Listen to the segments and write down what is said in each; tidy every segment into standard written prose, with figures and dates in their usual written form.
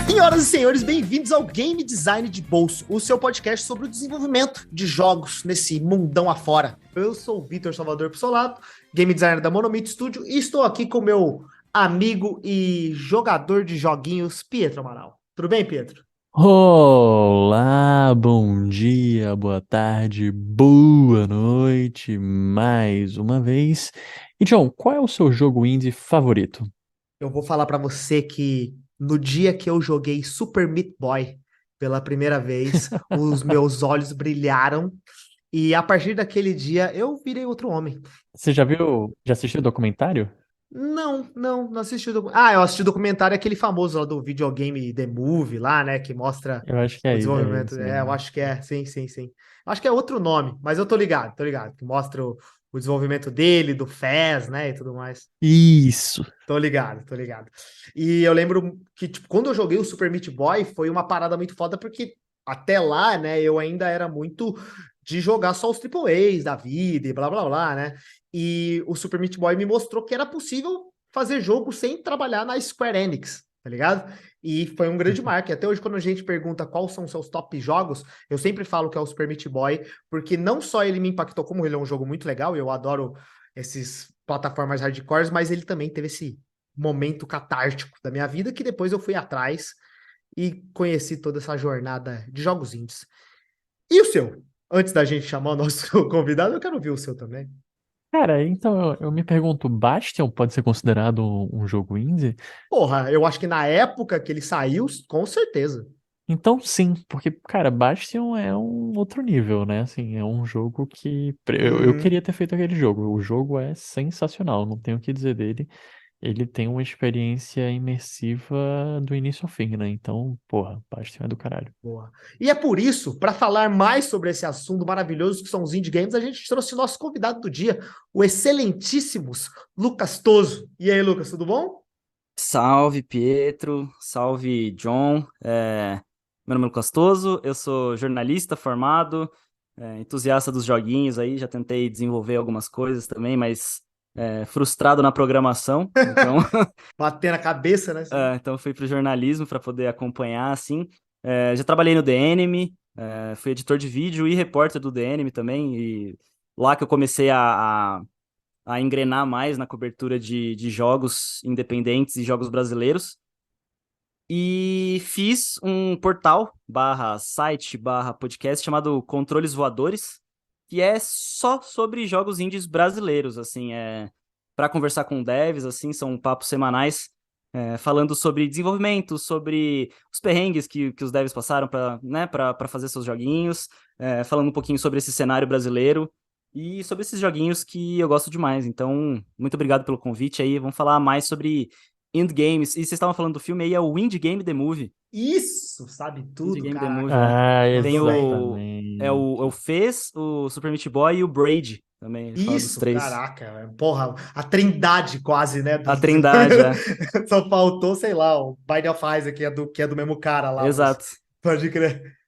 Senhoras e senhores, bem-vindos ao Game Design de Bolso, o seu podcast sobre o desenvolvimento de jogos nesse mundão afora. Eu sou o Vitor Salvador Pissolato, Game Designer da Monomito Studio, e estou aqui com meu amigo e jogador de joguinhos, Pietro Amaral. Tudo bem, Pietro? Olá, bom dia, boa tarde, boa noite, mais uma vez. E John, qual é o seu jogo indie favorito? Eu vou falar pra você que no dia que eu joguei Super Meat Boy pela primeira vez, os meus olhos brilharam e a partir daquele dia eu virei outro homem. Você já assistiu o documentário? Não assisti o documentário. Ah, eu assisti o documentário, aquele famoso lá do videogame The Movie lá, né, que mostra Eu acho que o é desenvolvimento. isso É, eu mesmo. acho que é, sim. Eu acho que é outro nome, mas eu tô ligado, que mostra o desenvolvimento dele, do Fez, né, e tudo mais. Isso. Tô ligado. E eu lembro que, tipo, quando eu joguei o Super Meat Boy, foi uma parada muito foda, porque até lá, né, eu ainda era muito de jogar só os Triple A's da vida e blá blá blá, né? E o Super Meat Boy me mostrou que era possível fazer jogo sem trabalhar na Square Enix, tá ligado? E foi um grande marco. E até hoje, quando a gente pergunta quais são seus top jogos, eu sempre falo que é o Super Meat Boy, porque não só ele me impactou, como ele é um jogo muito legal, e eu adoro esses plataformas hardcores, mas ele também teve esse momento catártico da minha vida que depois eu fui atrás e conheci toda essa jornada de jogos indies. E o seu? Antes da gente chamar o nosso convidado, eu quero ouvir o seu também. Cara, então eu me pergunto, Bastion pode ser considerado um jogo indie? Porra, eu acho que na época que ele saiu, com certeza. Então sim, porque, cara, Bastion é um outro nível, né? Assim, é um jogo que eu queria Uhum. ter feito aquele jogo. O jogo é sensacional, não tenho o que dizer dele. Ele tem uma experiência imersiva do início ao fim, né? Então, porra, Bastion é do caralho. Boa. E é por isso, para falar mais sobre esse assunto maravilhoso que são os indie games, a gente trouxe o nosso convidado do dia, o excelentíssimos Lucas Toso. E aí, Lucas, tudo bom? Salve Pietro, salve John. Meu nome é Lucas Toso, eu sou jornalista formado, entusiasta dos joguinhos aí, já tentei desenvolver algumas coisas também, mas frustrado na programação, então, Bater na cabeça, né? então fui para o jornalismo para poder acompanhar, assim. Já trabalhei no The Enemy, fui editor de vídeo e repórter do The Enemy também, e lá que eu comecei a engrenar mais na cobertura de jogos independentes e jogos brasileiros. E fiz um portal barra site barra podcast chamado Controles Voadores, que é só sobre jogos indies brasileiros, assim, para conversar com devs, assim, são papos semanais, falando sobre desenvolvimento, sobre os perrengues que os devs passaram para, né, para fazer seus joguinhos, falando um pouquinho sobre esse cenário brasileiro e sobre esses joguinhos que eu gosto demais. Então, muito obrigado pelo convite aí, vamos falar mais sobre Indie Games. E vocês estavam falando do filme aí, é o Indie Game The Movie. Isso, sabe Indie tudo, Game The caraca. Movie, Ah, Tem Mandou bem. o exatamente. Fez, o Super Meat Boy e o Braid também. Ele fala dos Isso, três. caraca. Porra, a trindade quase, né? A Trindade, Só faltou, sei lá, o Binding of Isaac, que é do mesmo cara lá, mas exato. pode crer.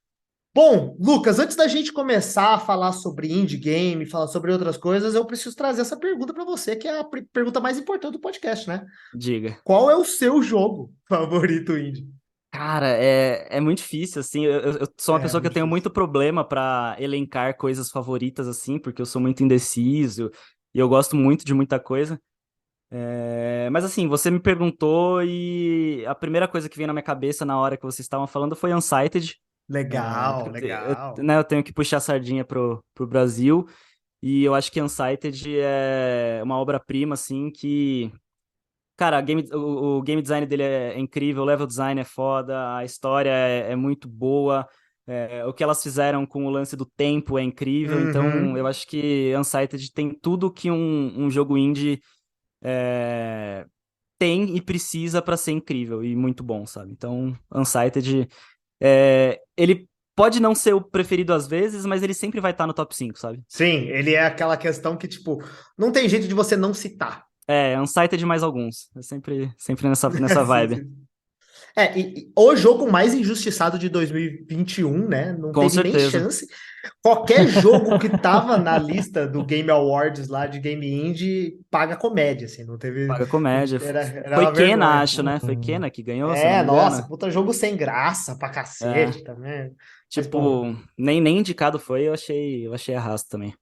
Bom, Lucas, antes da gente começar a falar sobre indie game, falar sobre outras coisas, eu preciso trazer essa pergunta para você, que é a pergunta mais importante do podcast, né? Diga. Qual é o seu jogo favorito indie? Cara, é muito difícil, assim. Eu sou uma É, pessoa que eu muito tenho difícil. muito problema pra elencar coisas favoritas, assim, porque eu sou muito indeciso e eu gosto muito de muita coisa. Mas assim, você me perguntou e a primeira coisa que veio na minha cabeça na hora que vocês estavam falando foi Unsighted. Legal, Porque legal. né, eu tenho que puxar a sardinha pro Brasil e eu acho que Unsighted é uma obra-prima, assim, que... Cara, o game design dele é incrível, o level design é foda, a história é muito boa, o que elas fizeram com o lance do tempo é incrível, então eu Uhum. acho que Unsighted tem tudo que um jogo indie é, tem e precisa pra ser incrível e muito bom, sabe? Então, Unsighted, ele pode não ser o preferido às vezes, mas ele sempre vai estar no top 5, sabe? Sim, ele é aquela questão que, tipo, não tem jeito de você não citar. Unsighted mais alguns. É sempre nessa Sim, vibe. sim. E o jogo mais injustiçado de 2021, né? Não Com teve nem certeza. chance. Qualquer jogo que tava na lista do Game Awards lá de Game Indie paga comédia, assim, não teve. Paga comédia. Era Foi uma Kena, vergonha. acho, né? Foi Kena que ganhou, se eu não É, me nossa, engano. puta jogo sem graça pra É, cacete também. Mas bom, tipo, nem indicado foi, eu achei arrasto também.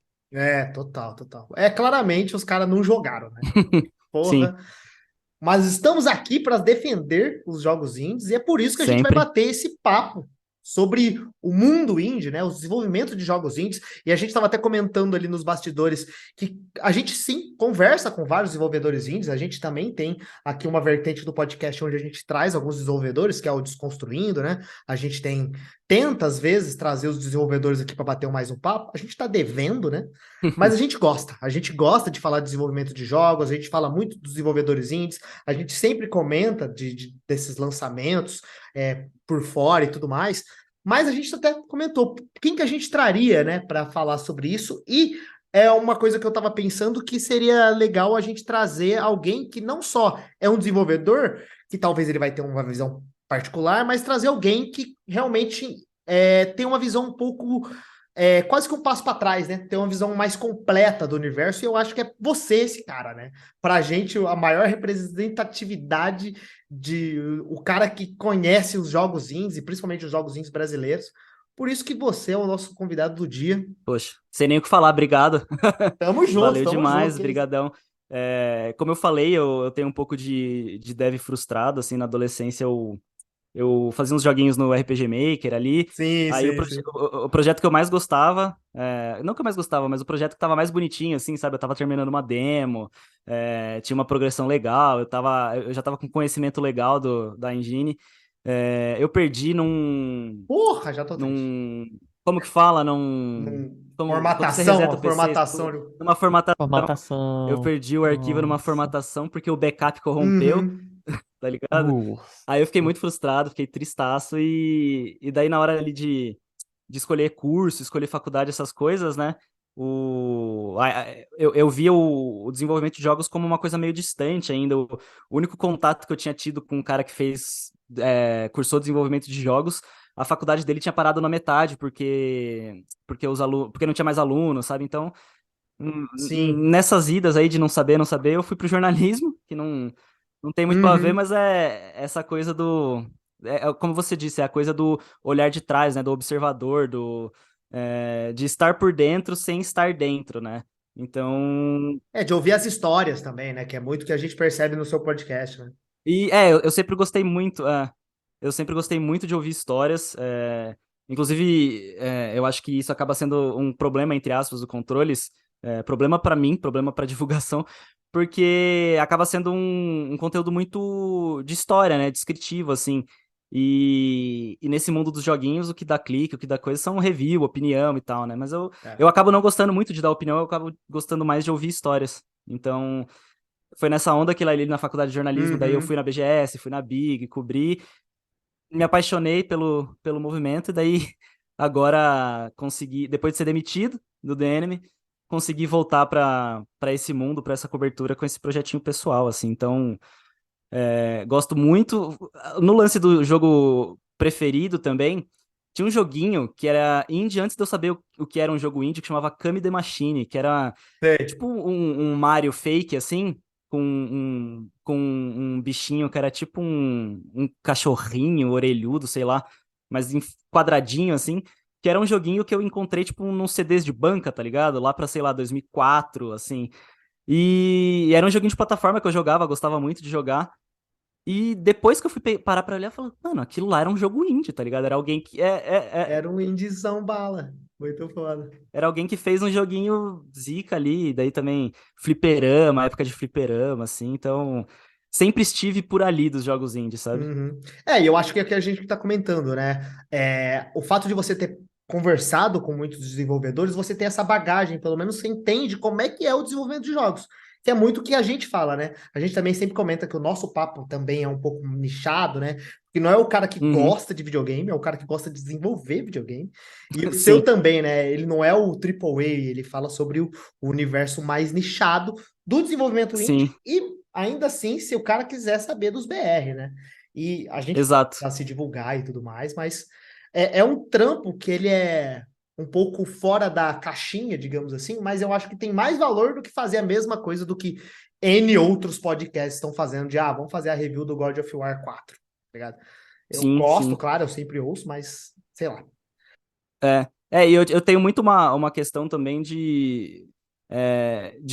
total, total. Claramente os caras não jogaram, né? Sim, Porra. Mas estamos aqui para defender os jogos indies e é por isso que a gente vai sempre. bater esse papo sobre o mundo indie, né? O desenvolvimento de jogos indies. E a gente estava até comentando ali nos bastidores que a gente sim conversa com vários desenvolvedores indies. A gente também tem aqui uma vertente do podcast onde a gente traz alguns desenvolvedores, que é o Desconstruindo, né? A gente tenta às vezes trazer os desenvolvedores aqui para bater mais um papo. A gente está devendo, né? Mas a gente gosta de falar de desenvolvimento de jogos, a gente fala muito dos desenvolvedores indies, a gente sempre comenta desses lançamentos por fora e tudo mais, mas a gente até comentou quem que a gente traria, né, para falar sobre isso, e é uma coisa que eu estava pensando que seria legal a gente trazer alguém que não só é um desenvolvedor, que talvez ele vai ter uma visão particular, mas trazer alguém que realmente tem uma visão um pouco quase que um passo para trás, né? Ter uma visão mais completa do universo, e eu acho que é você esse cara, né? Pra gente, a maior representatividade o cara que conhece os jogos indies, e principalmente os jogos indies brasileiros. Por isso que você é o nosso convidado do dia. Poxa, sem nem o que falar, obrigado. Valeu Tamo demais, junto. brigadão. Como eu falei, eu tenho um pouco de dev frustrado, assim, na adolescência eu fazia uns joguinhos no RPG Maker ali, Sim, aí sim, sim. o projeto que eu mais gostava, não que eu mais gostava, mas o projeto que tava mais bonitinho, assim, sabe? Eu tava terminando uma demo, tinha uma progressão legal, eu já tava com conhecimento legal da engine, eu perdi Porra, já tô triste. como que fala? Quando você Formatação, reseta a o PC, formatação. numa formatação, eu Formatação. perdi o arquivo numa Nossa. formatação porque o backup corrompeu, Uhum, tá ligado? Nossa. Aí eu fiquei muito frustrado, fiquei tristaço, e daí na hora ali de escolher curso, escolher faculdade, essas coisas, né? Eu via o desenvolvimento de jogos como uma coisa meio distante ainda. O único contato que eu tinha tido com um cara que cursou desenvolvimento de jogos, a faculdade dele tinha parado na metade, porque não tinha mais alunos, sabe? Então, sim. nessas idas aí de não saber, eu fui pro jornalismo, que não tem muito para ver, Uhum. mas é essa coisa como você disse, é a coisa do olhar de trás, né, do observador, de estar por dentro sem estar dentro, né? Então, De ouvir as histórias também, né? Que é muito que a gente percebe no seu podcast, né? eu sempre gostei muito, de ouvir histórias, inclusive, eu acho que isso acaba sendo um problema, entre aspas, do Controles, problema para mim, problema para divulgação, porque acaba sendo um conteúdo muito de história, né, descritivo, assim, e nesse mundo dos joguinhos, o que dá clique, o que dá coisa são review, opinião e tal, né, mas eu É. acabo não gostando muito de dar opinião, eu acabo gostando mais de ouvir histórias, então foi nessa onda que ali na faculdade de jornalismo, daí eu fui Uhum. na BGS, fui na Big, cobri, me apaixonei pelo movimento, e daí agora consegui, depois de ser demitido do DNM, consegui voltar para esse mundo, para essa cobertura com esse projetinho pessoal, assim. Então, gosto muito. No lance do jogo preferido também, tinha um joguinho que era indie antes de eu saber o que era um jogo indie, que chamava Kami the Machine, que era Sei. tipo um Mario fake, assim, com um bichinho que era tipo um cachorrinho orelhudo, sei lá, mas em quadradinho, assim, que era um joguinho que eu encontrei, tipo, num CDs de banca, tá ligado? Lá pra, sei lá, 2004, assim. E era um joguinho de plataforma que eu jogava, gostava muito de jogar. E depois que eu fui parar pra olhar, eu falei, mano, aquilo lá era um jogo indie, tá ligado? Era alguém que. Era um indiezão bala. Muito foda. Era alguém que fez um joguinho zica ali, daí também fliperama, época de fliperama, assim, então sempre estive por ali dos jogos indie, sabe? Uhum. E eu acho que é o que a gente está comentando, né? O fato de você ter conversado com muitos desenvolvedores, você tem essa bagagem, pelo menos você entende como é que é o desenvolvimento de jogos. Que é muito o que a gente fala, né? A gente também sempre comenta que o nosso papo também é um pouco nichado, né? Que não é o cara que Uhum, gosta de videogame, é o cara que gosta de desenvolver videogame. E o seu sim, também, né? Ele não é o AAA, ele fala sobre o universo mais nichado do desenvolvimento indie sim, e ainda assim, se o cara quiser saber dos BR, né? e a gente Exato. precisa se divulgar e tudo mais, mas é um trampo que ele é um pouco fora da caixinha, digamos assim, mas eu acho que tem mais valor do que fazer a mesma coisa do que N outros podcasts estão fazendo, de vamos fazer a review do God of War 4, tá ligado? Eu Sim, gosto, sim. claro, eu sempre ouço, mas sei lá. E eu tenho muito uma questão também de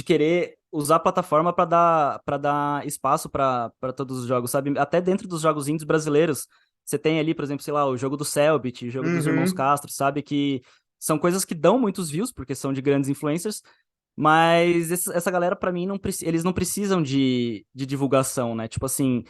querer usar a plataforma para dar espaço para todos os jogos, sabe? Até dentro dos jogos indies brasileiros, você tem ali, por exemplo, sei lá, o jogo do Cellbit, o jogo dos Irmãos Uhum. Castro, sabe? Que são coisas que dão muitos views, porque são de grandes influencers, mas essa galera, pra mim, eles não precisam de divulgação, né? Tipo assim,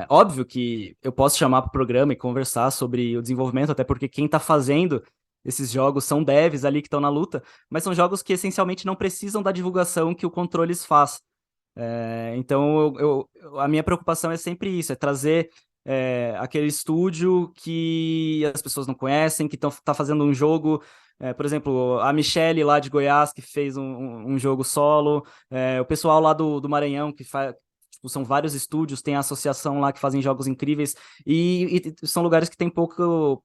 óbvio que eu posso chamar pro programa e conversar sobre o desenvolvimento, até porque quem tá fazendo esses jogos são devs ali que estão na luta, mas são jogos que essencialmente não precisam da divulgação que o Controles faz. Então, a minha preocupação é sempre isso, é trazer aquele estúdio que as pessoas não conhecem, que tá fazendo um jogo, por exemplo, a Michelle lá de Goiás, que fez um jogo solo, o pessoal lá do Maranhão, que faz... Tipo, são vários estúdios, tem a associação lá que fazem jogos incríveis, e são lugares que tem pouco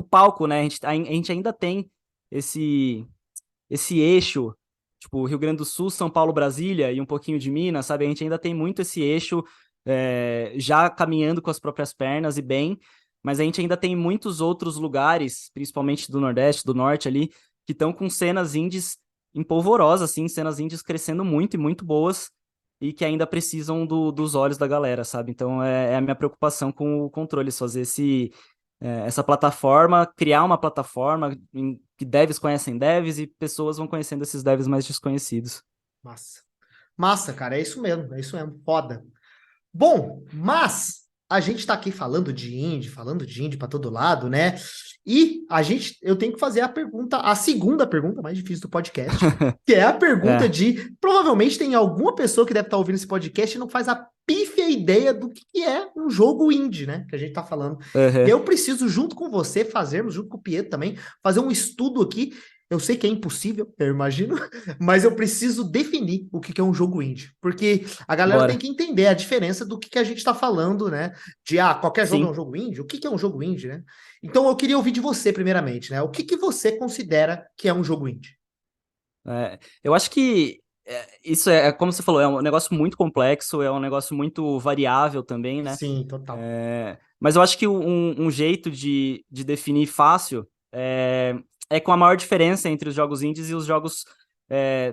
palco, né? A gente ainda tem esse eixo, tipo, Rio Grande do Sul, São Paulo, Brasília e um pouquinho de Minas, sabe? A gente ainda tem muito esse eixo já caminhando com as próprias pernas e bem, mas a gente ainda tem muitos outros lugares, principalmente do Nordeste, do Norte ali, que estão com cenas indies empolvorosas, assim, cenas indies crescendo muito e muito boas, e que ainda precisam dos olhos da galera, sabe? Então é a minha preocupação com o Controles, fazer essa plataforma, criar uma plataforma em que devs conhecem devs e pessoas vão conhecendo esses devs mais desconhecidos. Massa. Massa, cara, é isso mesmo, foda. Bom, mas a gente tá aqui falando de indie para todo lado, né? E eu tenho que fazer a segunda pergunta mais difícil do podcast, que é a pergunta É, de, provavelmente tem alguma pessoa que deve estar ouvindo esse podcast e não faz a pífia ideia do que é um jogo indie, né? Que a gente tá falando. E uhum. eu preciso, junto com você, junto com o Pietro também, fazer um estudo aqui. Eu sei que é impossível, eu imagino, mas eu preciso definir o que é um jogo indie. Porque a galera tem Bora. que entender a diferença do que a gente está falando, né? De, qualquer jogo é um Sim. jogo indie? O que é um jogo indie, né? Então eu queria ouvir de você, primeiramente, né? O que você considera que é um jogo indie? Eu acho que isso como você falou, é um negócio muito complexo, é um negócio muito variável também, né? Sim, total. Mas eu acho que um jeito de definir fácil é com a maior diferença entre os jogos indies e os jogos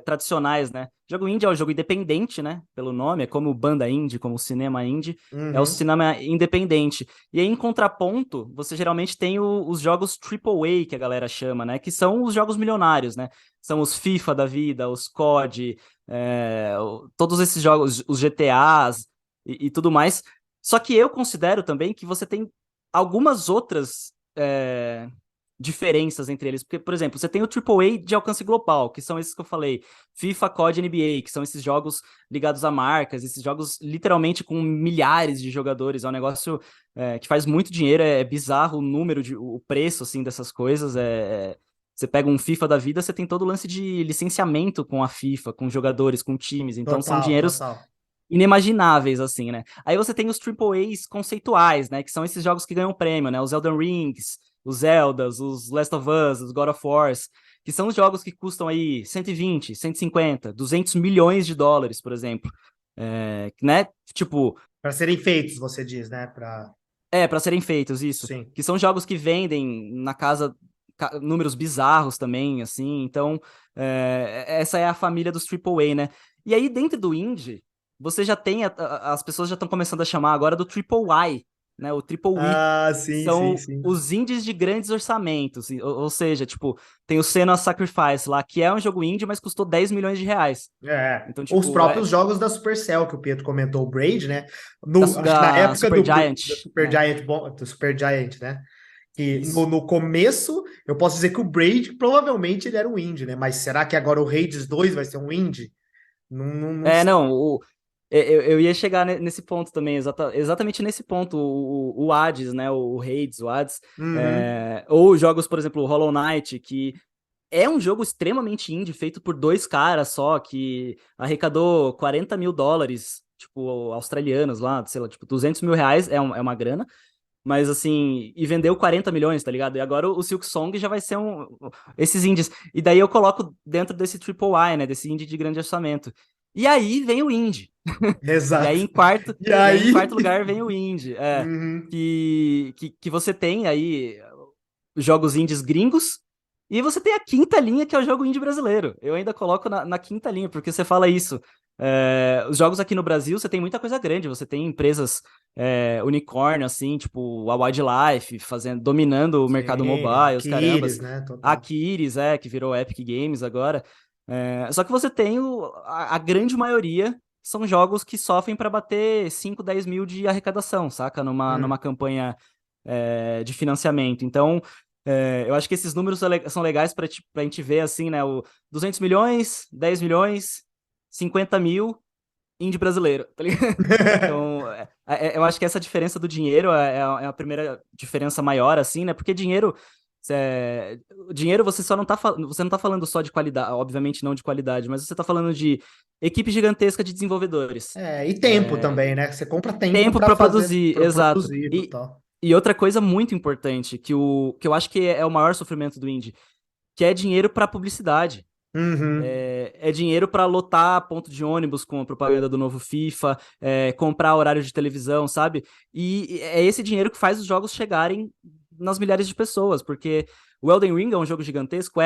tradicionais, né? Jogo indie é o jogo independente, né? Pelo nome, é como banda indie, como cinema indie, é o Uhum. cinema independente. E aí, em contraponto, você geralmente tem os jogos AAA, que a galera chama, né? Que são os jogos milionários, né? São os FIFA da vida, os COD, todos esses jogos, os GTAs e tudo mais. Só que eu considero também que você tem algumas outras diferenças entre eles. Porque, por exemplo, você tem o AAA de alcance global, que são esses que eu falei, FIFA, COD, NBA, que são esses jogos ligados a marcas, esses jogos literalmente com milhares de jogadores. É um negócio que faz muito dinheiro, é bizarro o número, o preço assim, dessas coisas. Você pega um FIFA da vida, você tem todo o lance de licenciamento com a FIFA, com jogadores, com times. Então são Total, dinheiros total. inimagináveis, assim, né? Aí você tem os AAAs conceituais, né? Que são esses jogos que ganham prêmio, né? Os Elden Rings, os Zeldas, os Last of Us, os God of Wars, que são os jogos que custam aí 120, 150, 200 milhões de dólares, por exemplo. Né? Tipo, Para serem feitos, você diz, né? para serem feitos, isso. Sim. Que são jogos que vendem na casa números bizarros também, assim. Então, essa é a família dos AAA, né? E aí, dentro do indie, você já tem, as pessoas já estão começando a chamar agora do Triple I, né? O Triple I, Ah, que sim, sim, são sim. os indies de grandes orçamentos. Ou seja, tipo, tem o Senua Sacrifice lá, que é um jogo indie, mas custou 10 milhões de reais. Então, Os tipo, próprios jogos da Supercell, que o Pedro comentou, o Braid, né? da, Acho que na da época Super Giant, do Super né? Giant, do Super Giant, né? Que Isso. no começo, eu posso dizer que o Braid provavelmente ele era um indie, né? Mas será que agora o Hades 2 vai ser um indie? Não sei. Não, eu ia chegar nesse ponto também, exatamente nesse ponto, o Hades, né, o Hades, o Hades, Uhum. ou jogos, por exemplo, o Hollow Knight, que é um jogo extremamente indie, feito por dois caras só, que arrecadou 40 mil dólares tipo, australianos lá, sei lá, tipo, R$ 200 mil é uma grana, mas assim, e vendeu 40 milhões, tá ligado? E agora o Silk Song já vai ser esses indies. E daí eu coloco dentro desse Triple I, né, desse indie de grande orçamento. E aí vem o indie. E aí Exato. em quarto, E e aí em aí? quarto lugar vem o indie, Uhum. que você tem aí jogos indies gringos, e você tem a quinta linha, que é o jogo indie brasileiro. Eu ainda coloco na quinta linha, porque você fala isso. Os jogos aqui no Brasil, você tem muita coisa grande, você tem empresas unicórnio, assim, tipo a Wildlife, dominando o mercado Sim, mobile, os Aquiles, carambas. né? A Total. Aquiles, que virou Epic Games agora. Só que você tem a grande maioria são jogos que sofrem para bater 5, 10 mil de arrecadação, saca? Numa Hum. campanha de financiamento. Então, eu acho que esses números são legais para a gente ver, assim, né? O 200 milhões, 10 milhões, 50 mil, indie brasileiro, tá ligado? Então, eu acho que essa diferença do dinheiro é a primeira diferença maior, assim, né? Porque dinheiro você só não tá, você não tá falando só de qualidade, obviamente não de qualidade, mas você tá falando de equipe gigantesca de desenvolvedores. E tempo também, né? Você compra tempo Tempo para para fazer, produzir, para exato. produzir, total. E outra coisa muito importante, que eu acho que é o maior sofrimento do indie, que é dinheiro para publicidade. Uhum. É dinheiro para lotar ponto de ônibus com a propaganda do novo FIFA, comprar horário de televisão, sabe? E é esse dinheiro que faz os jogos chegarem nas milhares de pessoas, porque o Elden Ring é um jogo gigantesco,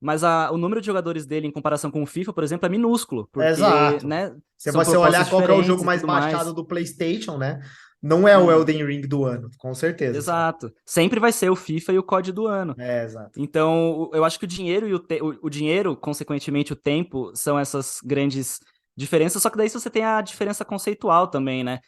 mas o número de jogadores dele em comparação com o FIFA, por exemplo, é minúsculo, porque, Exato. né, Se são você propostas olhar qual que é o jogo diferentes e mais tudo baixado mais. do PlayStation, né? Não é o Sim, Elden Ring do ano, com certeza, sabe? exato. Sempre vai ser o FIFA e o COD do ano. Exato. Então, eu acho que o dinheiro o dinheiro, consequentemente, o tempo, são essas grandes diferenças. Só que daí você tem a diferença conceitual também, né?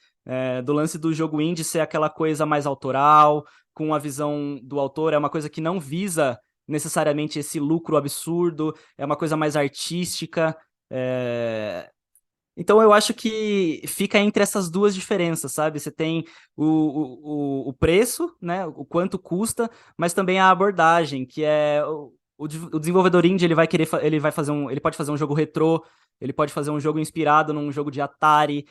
Do lance do jogo indie ser aquela coisa mais autoral, com a visão do autor, é uma coisa que não visa necessariamente esse lucro absurdo, é uma coisa mais artística. é, então eu acho que fica entre essas duas diferenças, sabe? Você tem o preço, né? O quanto custa, mas também a abordagem, que é o desenvolvedor indie, ele vai querer, ele pode fazer um jogo retrô, ele pode fazer um jogo inspirado num jogo de Atari.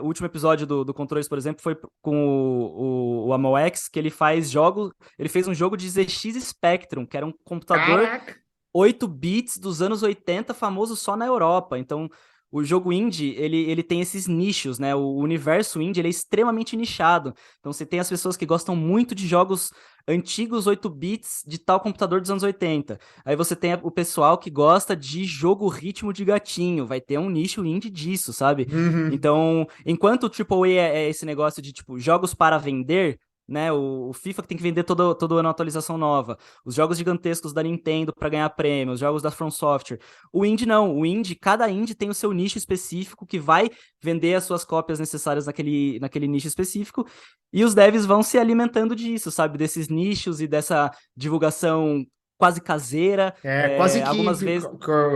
O último episódio do Controles, por exemplo, foi com o AmoX, que ele fez um jogo de ZX Spectrum, que era um computador Caraca! 8 bits dos anos 80, famoso só na Europa. Então, o jogo indie, ele tem esses nichos, né? O universo indie, ele é extremamente nichado. Então, você tem as pessoas que gostam muito de jogos antigos 8 bits de tal computador dos anos 80. Aí você tem o pessoal que gosta de jogo ritmo de gatinho. Vai ter um nicho indie disso, sabe? Uhum. Então, enquanto o AAA é esse negócio de, tipo, jogos para vender, né? O FIFA que tem que vender todo ano uma atualização nova, os jogos gigantescos da Nintendo para ganhar prêmio, os jogos da From Software. O indie não, cada indie tem o seu nicho específico que vai vender as suas cópias necessárias naquele nicho específico, e os devs vão se alimentando disso, sabe? Desses nichos e dessa divulgação quase caseira, É quase que, algumas vezes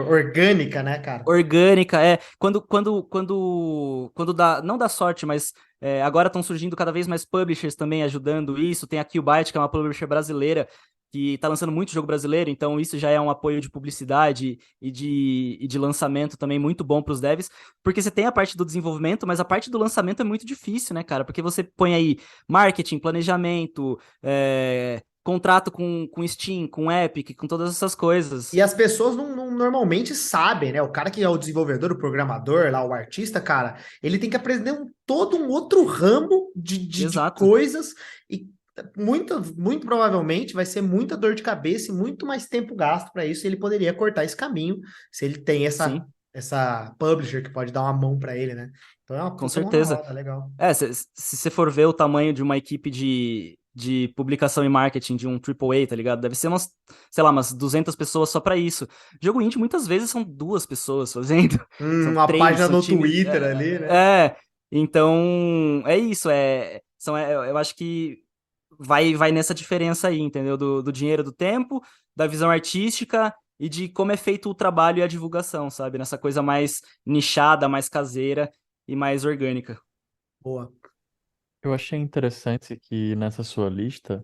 orgânica, né, cara? orgânica, quando dá, não dá sorte, mas agora estão surgindo cada vez mais publishers também ajudando isso. Tem a Killbyte, que é uma publisher brasileira, que está lançando muito jogo brasileiro, então isso já é um apoio de publicidade e de lançamento também muito bom para os devs, porque você tem a parte do desenvolvimento, mas a parte do lançamento é muito difícil, né, cara? Porque você põe aí marketing, planejamento, contrato com Steam, com Epic, com todas essas coisas. E as pessoas não normalmente sabem, né? O cara que é o desenvolvedor, o programador, lá, o artista, cara, ele tem que aprender todo um outro ramo de Exato. coisas e muito provavelmente vai ser muita dor de cabeça e muito mais tempo gasto para isso. E ele poderia cortar esse caminho se ele tem essa publisher que pode dar uma mão para ele, né? Então é uma Com puta mão na certeza. roda, legal. Se você for ver o tamanho de uma equipe de publicação e marketing de um AAA, tá ligado? Deve ser sei lá, umas 200 pessoas só pra isso. Jogo indie muitas vezes são duas pessoas fazendo, são Uma três, página são no times. Twitter ali, né? Então, é isso. Eu acho que vai nessa diferença aí, entendeu? Do dinheiro, do tempo, da visão artística e de como é feito o trabalho e a divulgação, sabe? Nessa coisa mais nichada, mais caseira e mais orgânica. Boa. Eu achei interessante que nessa sua lista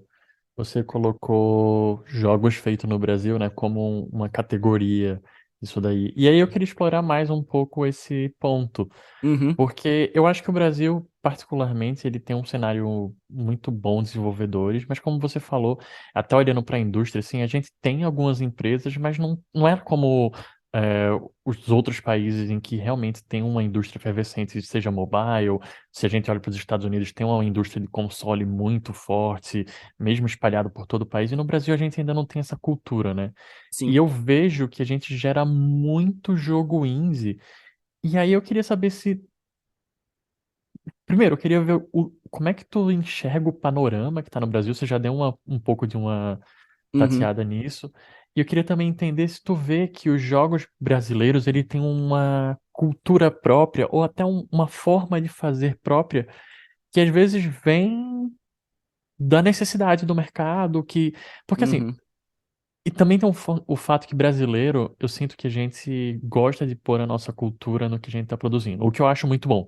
você colocou jogos feitos no Brasil, né, como uma categoria isso daí. E aí eu queria explorar mais um pouco esse ponto. Uhum, Porque eu acho que o Brasil, particularmente, ele tem um cenário muito bom de desenvolvedores, mas como você falou, até olhando para a indústria, assim, a gente tem algumas empresas, mas não é como é, os outros países em que realmente tem uma indústria efervescente, seja mobile, se a gente olha para os Estados Unidos, tem uma indústria de console muito forte, mesmo espalhado por todo o país, e no Brasil a gente ainda não tem essa cultura, né? E sim. eu vejo que a gente gera muito jogo indie, e aí eu queria saber se primeiro, eu queria ver como é que tu enxerga o panorama que tá no Brasil. Você já deu um pouco de uma Uhum, tateada nisso. E eu queria também entender se tu vê que os jogos brasileiros ele tem uma cultura própria ou até uma forma de fazer própria que às vezes vem da necessidade do mercado, porque assim, uhum, e também tem o fato que brasileiro, eu sinto que a gente gosta de pôr a nossa cultura no que a gente tá produzindo, o que eu acho muito bom.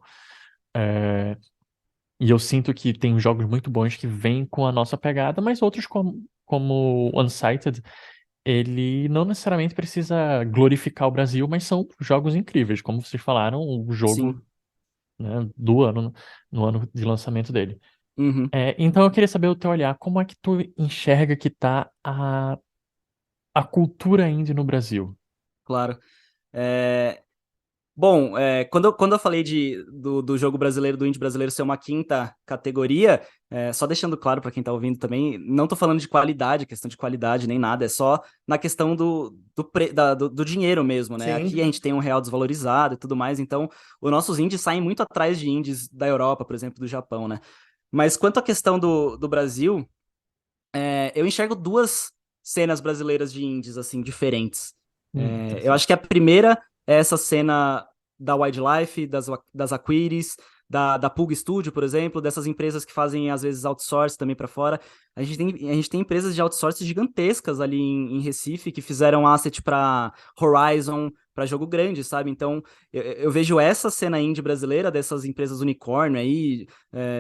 É, E eu sinto que tem jogos muito bons que vêm com a nossa pegada, mas outros como Unsighted, ele não necessariamente precisa glorificar o Brasil, mas são jogos incríveis, como vocês falaram, o jogo, sim. né, do ano, no ano de lançamento dele. Uhum, Então eu queria saber o teu olhar, como é que tu enxerga que tá a cultura indie no Brasil? claro. É, Bom, quando eu falei do jogo brasileiro, do indie brasileiro ser uma quinta categoria, só deixando claro para quem está ouvindo também, não estou falando de qualidade, questão de qualidade nem nada, é só na questão do dinheiro mesmo, né? Aqui a Sim. gente tem um real desvalorizado e tudo mais, então os nossos indies saem muito atrás de indies da Europa, por exemplo, do Japão, né? Mas quanto à questão do Brasil, eu enxergo duas cenas brasileiras de indies, assim, diferentes. Eu acho Interessante. que a primeira é essa cena da Wildlife, das Aquiris, da Pug Studio, por exemplo, dessas empresas que fazem, às vezes, outsource também para fora. A gente tem empresas de outsource gigantescas ali em Recife que fizeram asset para Horizon, para jogo grande, sabe? Então, eu vejo essa cena indie brasileira, dessas empresas unicórnio aí,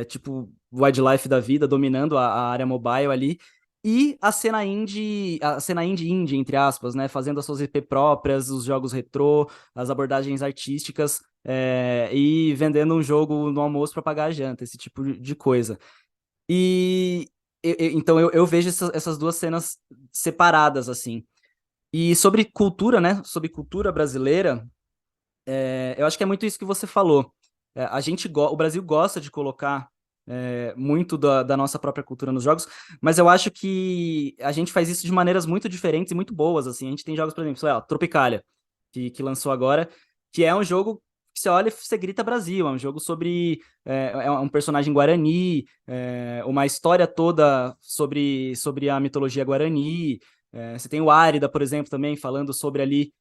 tipo Wildlife da vida, dominando a área mobile ali, e a cena indie, entre aspas, né? Fazendo as suas IP próprias, os jogos retrô, as abordagens artísticas, e vendendo um jogo no almoço para pagar a janta, esse tipo de coisa. E então eu vejo essas duas cenas separadas, assim. E sobre cultura, né? Sobre cultura brasileira, eu acho que é muito isso que você falou. O Brasil gosta de colocar muito da nossa própria cultura nos jogos, mas eu acho que a gente faz isso de maneiras muito diferentes e muito boas, assim. A gente tem jogos, por exemplo, sei lá, Tropicalia, que lançou agora, que é um jogo que você olha e você grita Brasil, é um jogo sobre um personagem guarani, uma história toda sobre a mitologia guarani. Você tem o Árida, por exemplo, também falando sobre ali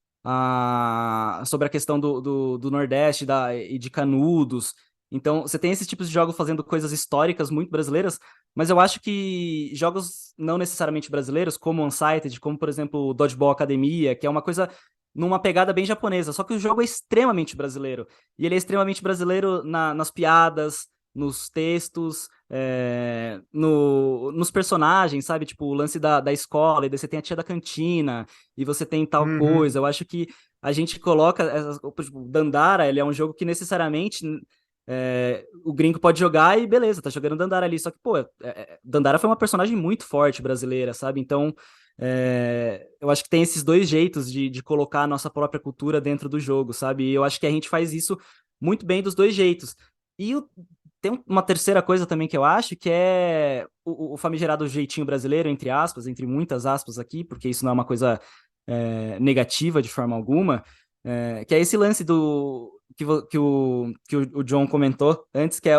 sobre a questão do Nordeste e de Canudos. Então, você tem esses tipos de jogos fazendo coisas históricas muito brasileiras, mas eu acho que jogos não necessariamente brasileiros, como Unsighted, como, por exemplo, Dodgeball Academia, que é uma coisa numa pegada bem japonesa, só que o jogo é extremamente brasileiro. E ele é extremamente brasileiro nas piadas, nos textos, nos personagens, sabe? Tipo, o lance da escola, e daí você tem a tia da cantina, e você tem tal coisa. Uhum. Eu acho que a gente coloca. Tipo, Dandara, ele é um jogo que necessariamente o gringo pode jogar e beleza, tá jogando Dandara ali. Só que, pô, Dandara foi uma personagem muito forte brasileira, sabe? Então, eu acho que tem esses dois jeitos de colocar a nossa própria cultura dentro do jogo, sabe? E eu acho que a gente faz isso muito bem dos dois jeitos. E tem uma terceira coisa também que eu acho, que é o famigerado jeitinho brasileiro, entre aspas, entre muitas aspas aqui, porque isso não é uma coisa negativa de forma alguma, que é esse lance que o John comentou antes, que é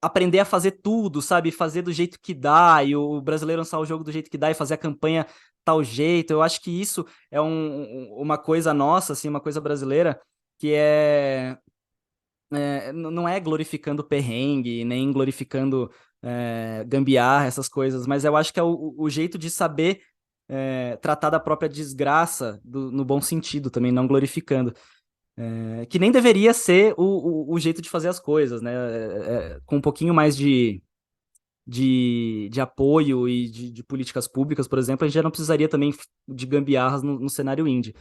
aprender a fazer tudo, sabe? Fazer do jeito que dá, e o brasileiro lançar o jogo do jeito que dá e fazer a campanha tal jeito. Eu acho que isso é uma coisa nossa, assim, uma coisa brasileira, que não é glorificando perrengue, nem glorificando gambiarra, essas coisas, mas eu acho que é o jeito de saber tratar da própria desgraça no bom sentido também, não glorificando. Que nem deveria ser o jeito de fazer as coisas, né? Com um pouquinho mais de apoio e de políticas públicas, por exemplo, a gente já não precisaria também de gambiarras no cenário indie.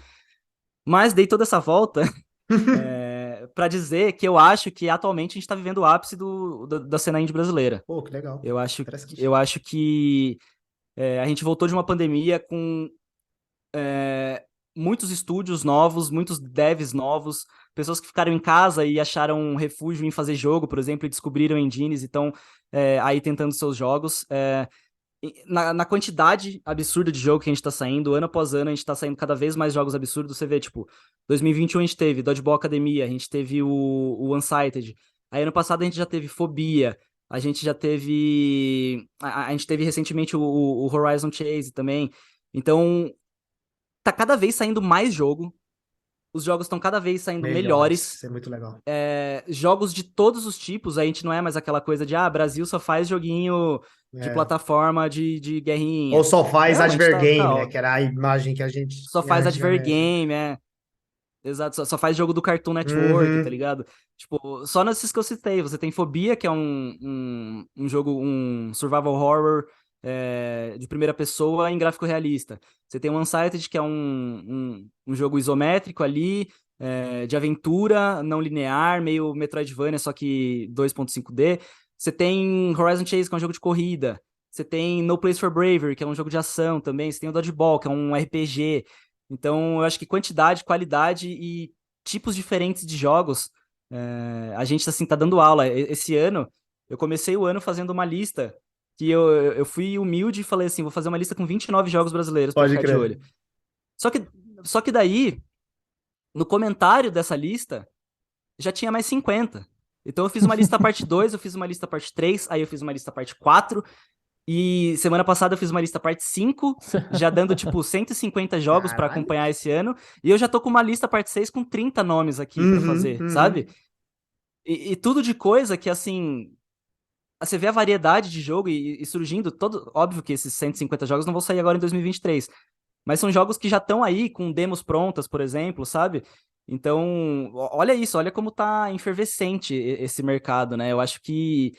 Mas dei toda essa volta para dizer que eu acho que atualmente a gente está vivendo o ápice da cena indie brasileira. Pô, que legal. Eu acho, Interessante. eu acho que a gente voltou de uma pandemia com muitos estúdios novos, muitos devs novos, pessoas que ficaram em casa e acharam um refúgio em fazer jogo, por exemplo, e descobriram engines e estão aí tentando seus jogos. Na quantidade absurda de jogo que a gente tá saindo, ano após ano, a gente tá saindo cada vez mais jogos absurdos. Você vê, tipo, 2021 a gente teve Dodgeball Academia, a gente teve o Unsighted. Aí ano passado a gente já teve Fobia, a gente já teve. A gente teve recentemente o Horizon Chase também. Então, tá cada vez saindo mais jogo. Os jogos estão cada vez saindo melhores. Isso é muito legal. Jogos de todos os tipos, a gente não é mais aquela coisa de, Brasil só faz joguinho de plataforma de guerrinha. Ou só faz Não, a gente Advergame, né? Que era a imagem que a gente só tinha faz antigamente. Advergame, Exato, só faz jogo do Cartoon Network, tá Uhum. ligado? Tipo, só nesses que eu citei. Você tem Fobia, que é um jogo, um survival horror de primeira pessoa em gráfico realista. Você tem o Unsighted, que é um jogo isométrico ali, de aventura, não linear, meio Metroidvania, só que 2.5D. Você tem Horizon Chase, que é um jogo de corrida. Você tem No Place for Bravery, que é um jogo de ação também. Você tem o Dodgeball, que é um RPG. Então, eu acho que quantidade, qualidade e tipos diferentes de jogos, a gente, assim, tá dando aula. Esse ano, eu comecei o ano fazendo uma lista que eu fui humilde e falei assim, vou fazer uma lista com 29 jogos brasileiros pra Pode ficar de crer. olho. Só que daí, no comentário dessa lista, já tinha mais 50. Então eu fiz uma lista parte 2, eu fiz uma lista parte 3, aí eu fiz uma lista parte 4, e semana passada eu fiz uma lista parte 5, já dando tipo 150 jogos pra Caralho. acompanhar esse ano, e eu já tô com uma lista parte 6 com 30 nomes aqui pra Uhum, fazer, uhum. sabe? E tudo de coisa que, assim, você vê a variedade de jogo e surgindo, óbvio que esses 150 jogos não vão sair agora em 2023, mas são jogos que já estão aí com demos prontas, por exemplo, sabe? Então, olha isso, olha como tá efervescente esse mercado, né? Eu acho que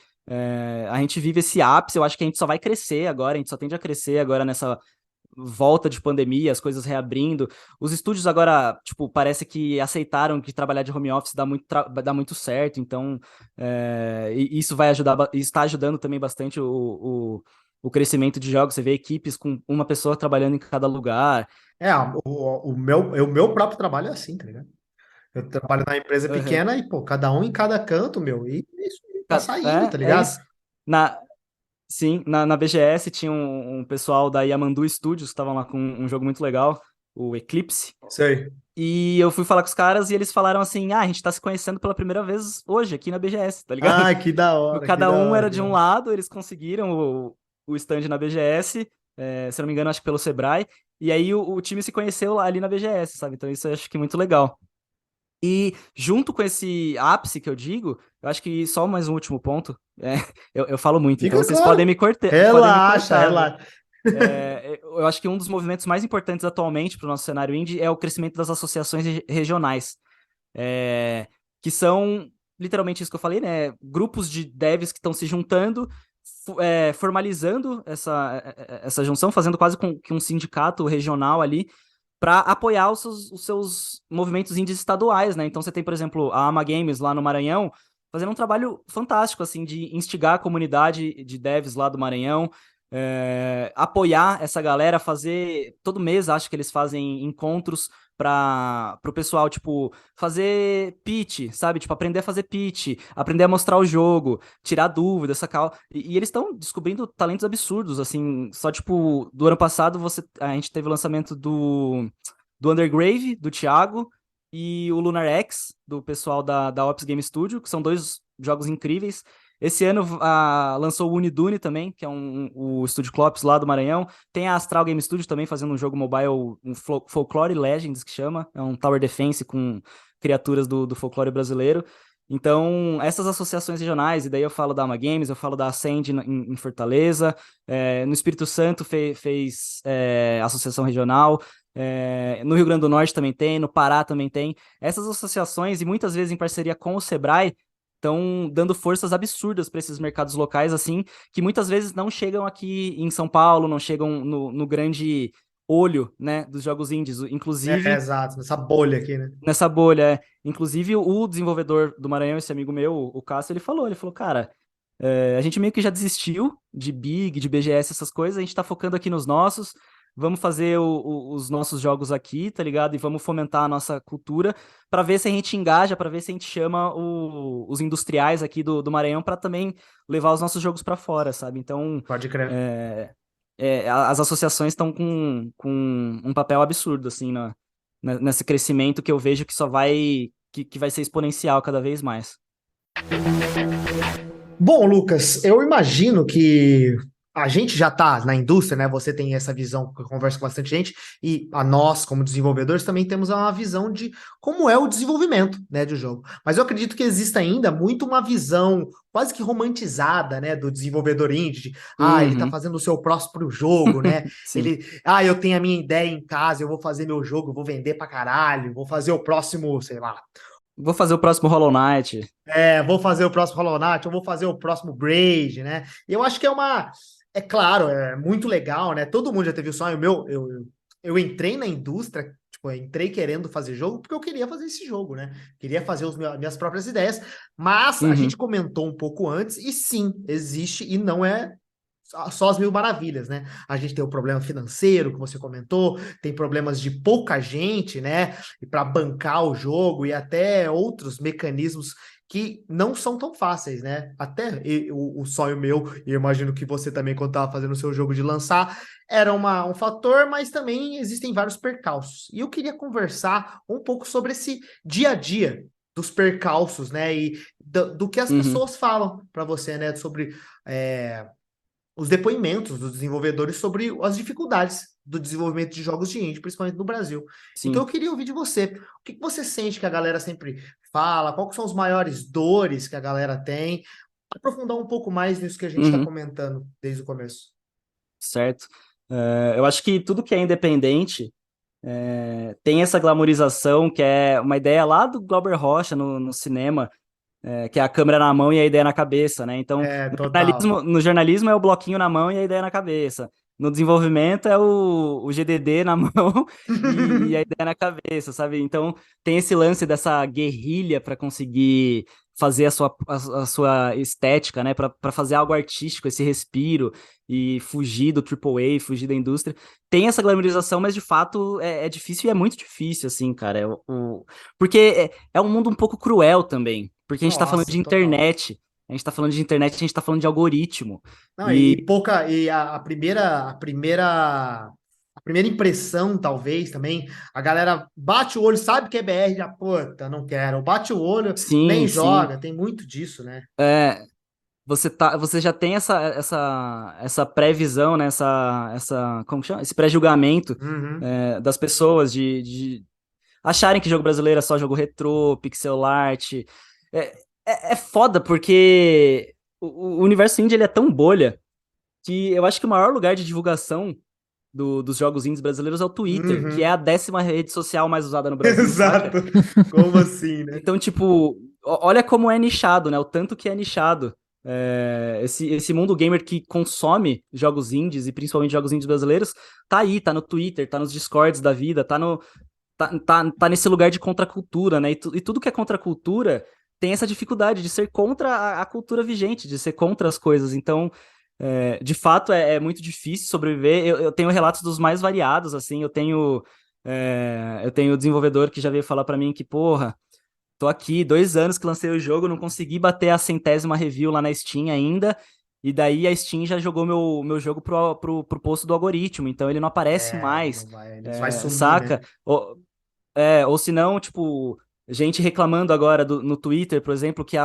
a gente vive esse ápice, eu acho que a gente só vai crescer agora, a gente só tende a crescer agora nessa volta de pandemia, as coisas reabrindo. Os estúdios agora, tipo, parece que aceitaram que trabalhar de home office dá muito certo, então e isso vai ajudar, está ajudando também bastante o crescimento de jogos. Você vê equipes com uma pessoa trabalhando em cada lugar. O meu próprio trabalho é assim, tá ligado? Eu trabalho na empresa Aham. pequena e, pô, cada um em cada canto, meu, e isso tá saindo, tá É ligado? isso. Na, sim, na BGS tinha um pessoal da Yamandu Studios que estavam lá com um jogo muito legal, o Eclipse. Sei. E eu fui falar com os caras e eles falaram assim: a gente tá se conhecendo pela primeira vez hoje aqui na BGS, tá ligado? Ah, que da Tipo, hora, que cada da um hora, era que de da um hora. lado, eles conseguiram o stand na BGS, se eu não me engano, acho que pelo Sebrae, e aí o time se conheceu lá ali na BGS, sabe? Então isso eu acho que é muito legal. E junto com esse ápice que eu digo, eu acho que só mais um último ponto, eu falo muito, então Fica vocês podem claro. podem me Relaxa, cortar, viu? relaxa. Eu acho que um dos movimentos mais importantes atualmente para o nosso cenário indie é o crescimento das associações regionais, é, que são literalmente isso que eu falei, né? Grupos de devs que estão se juntando, formalizando essa junção, fazendo quase que um sindicato regional ali, para apoiar os seus movimentos indies estaduais, né? Então você tem, por exemplo, a Ama Games lá no Maranhão, fazendo um trabalho fantástico, assim, de instigar a comunidade de devs lá do Maranhão, apoiar essa galera, fazer todo mês, acho que eles fazem encontros para o pessoal, tipo, fazer pitch, sabe? Tipo, aprender a fazer pitch, aprender a mostrar o jogo, tirar dúvida, sacar. E eles estão descobrindo talentos absurdos, assim, só, tipo, do ano passado a gente teve o lançamento do Undergrave, do Thiago, e o Lunar X, do pessoal da Ops Game Studio, que são dois jogos incríveis. Esse ano lançou o Unidune também, que é o estúdio Clops lá do Maranhão. Tem a Astral Game Studio também fazendo um jogo mobile, um Folklore Legends, que chama. É um Tower Defense com criaturas do folclore brasileiro. Então, essas associações regionais, e daí eu falo da Ama Games, eu falo da Ascend em Fortaleza, no Espírito Santo fez associação regional, no Rio Grande do Norte também tem, no Pará também tem. Essas associações, e muitas vezes em parceria com o Sebrae, estão dando forças absurdas para esses mercados locais, assim, que muitas vezes não chegam aqui em São Paulo, não chegam no grande olho, né, dos jogos indies. Inclusive, Exato, nessa bolha aqui, né? nessa bolha, inclusive o desenvolvedor do Maranhão, esse amigo meu, o Cássio, ele falou, cara, a gente meio que já desistiu de Big, de BGS, essas coisas, a gente tá focando aqui nos nossos, vamos fazer os nossos jogos aqui, tá ligado? E vamos fomentar a nossa cultura pra ver se a gente engaja, pra ver se a gente chama os industriais aqui do Maranhão pra também levar os nossos jogos pra fora, sabe? Então, Pode crer. as associações estão com um papel absurdo, assim, nesse crescimento que eu vejo que só que vai ser exponencial cada vez mais. Bom, Lucas, eu imagino que a gente já está na indústria, né? Você tem essa visão, que eu converso com bastante gente, e a nós, como desenvolvedores, também temos uma visão de como é o desenvolvimento, né, do jogo. Mas eu acredito que existe ainda muito uma visão quase que romantizada, né, do desenvolvedor indie. Ele está Uhum. fazendo o seu próprio jogo, né? Sim. Eu tenho a minha ideia em casa, eu vou fazer meu jogo, vou vender pra caralho, vou fazer o próximo, sei lá. Vou fazer o próximo Hollow Knight. Vou fazer o próximo Hollow Knight, eu vou fazer o próximo Braid, né? E eu acho que é claro, é muito legal, né? Todo mundo já teve o sonho meu. Eu entrei na indústria, tipo, eu entrei querendo fazer jogo porque eu queria fazer esse jogo, né? Queria fazer minhas próprias ideias, mas a Uhum. gente comentou um pouco antes, e sim, existe, e não é só as mil maravilhas, né? A gente tem o problema financeiro que você comentou, tem problemas de pouca gente, né? E para bancar o jogo e até outros mecanismos que não são tão fáceis, né? Até o sonho meu, e eu imagino que você também, quando estava fazendo o seu jogo de lançar, era um fator, mas também existem vários percalços. E eu queria conversar um pouco sobre esse dia a dia dos percalços, né? E do que as Uhum. pessoas falam para você, né? Sobre os depoimentos dos desenvolvedores sobre as dificuldades do desenvolvimento de jogos de indie, principalmente no Brasil. Então eu Sim. queria ouvir de você. O que você sente que a galera sempre fala? Quais são os maiores dores que a galera tem? Aprofundar um pouco mais nisso que a gente está Uhum. comentando desde o começo. Certo. Eu acho que tudo que é independente tem essa glamorização, que é uma ideia lá do Glauber Rocha no cinema, que é a câmera na mão e a ideia na cabeça, né? Então, no Total. jornalismo é o bloquinho na mão e a ideia na cabeça. No desenvolvimento é o GDD na mão e a ideia na cabeça, sabe? Então, tem esse lance dessa guerrilha para conseguir fazer a sua estética, né? Para fazer algo artístico, esse respiro e fugir do AAA, fugir da indústria. Tem essa glamorização, mas de fato é difícil e é muito difícil, assim, cara. Porque é um mundo um pouco cruel também. Porque a gente tá falando Nossa, de total. internet. A gente tá falando de internet, a gente tá falando de algoritmo. Não, E pouca e a primeira impressão, talvez também, a galera bate o olho, sabe que é BR, já, puta, não quero. Bate o olho, sim, nem sim. joga, tem muito disso, né? É, você já tem essa previsão, né? Como que chama? Esse pré-julgamento Uhum. das pessoas de acharem que jogo brasileiro é só jogo retrô, pixel art. É, é foda, porque o universo indie ele é tão bolha que eu acho que o maior lugar de divulgação dos jogos indies brasileiros é o Twitter, que é a Uhum. 10ª rede social mais usada no Brasil, saca? Exato. Como assim, né? Então, tipo, olha como é nichado, né? O tanto que é nichado. Esse mundo gamer que consome jogos indies, e principalmente jogos indies brasileiros, tá aí, tá no Twitter, tá nos Discords da vida, tá nesse lugar de contracultura, né? E tudo que é contracultura tem essa dificuldade de ser contra a cultura vigente, de ser contra as coisas. Então, de fato, é muito difícil sobreviver. Eu tenho relatos dos mais variados, assim. Eu tenho desenvolvedor que já veio falar pra mim que, porra, tô aqui 2 anos que lancei o jogo, não consegui bater a 100ª review lá na Steam ainda. E daí a Steam já jogou meu jogo pro posto do algoritmo, então ele não aparece mais, Não vai, ele vai sumir, né? saca? Ou se não, tipo, gente reclamando agora no Twitter, por exemplo, que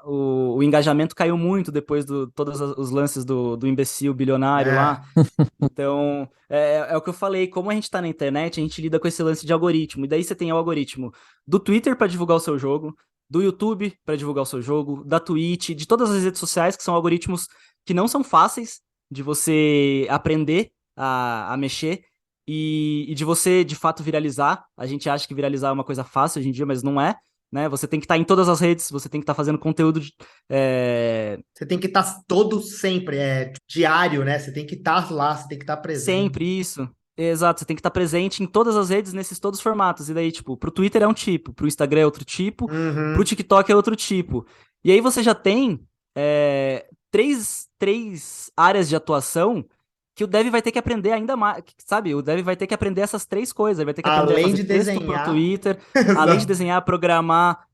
o engajamento caiu muito depois de todos os lances do imbecil bilionário lá. É, Então, é o que eu falei, como a gente tá na internet, a gente lida com esse lance de algoritmo. E daí você tem o algoritmo do Twitter para divulgar o seu jogo, do YouTube para divulgar o seu jogo, da Twitch, de todas as redes sociais, que são algoritmos que não são fáceis de você aprender a mexer e de você, de fato, viralizar. A gente acha que viralizar é uma coisa fácil hoje em dia, mas não é. Né? Você tem que estar em todas as redes, você tem que estar fazendo conteúdo você tem que estar todo sempre, diário, né? Você tem que estar lá, você tem que estar presente. sempre isso. Exato, você tem que estar presente em todas as redes, nesses todos os formatos. E daí, tipo, pro Twitter é um tipo, pro Instagram é outro tipo, pro Uhum. TikTok é outro tipo. E aí você já tem três áreas de atuação que o dev vai ter que aprender ainda mais, sabe? O dev vai ter que aprender essas três coisas. Ele vai ter que aprender a Além fazer de texto pro desenhar, Twitter, além de exato. desenhar, programar,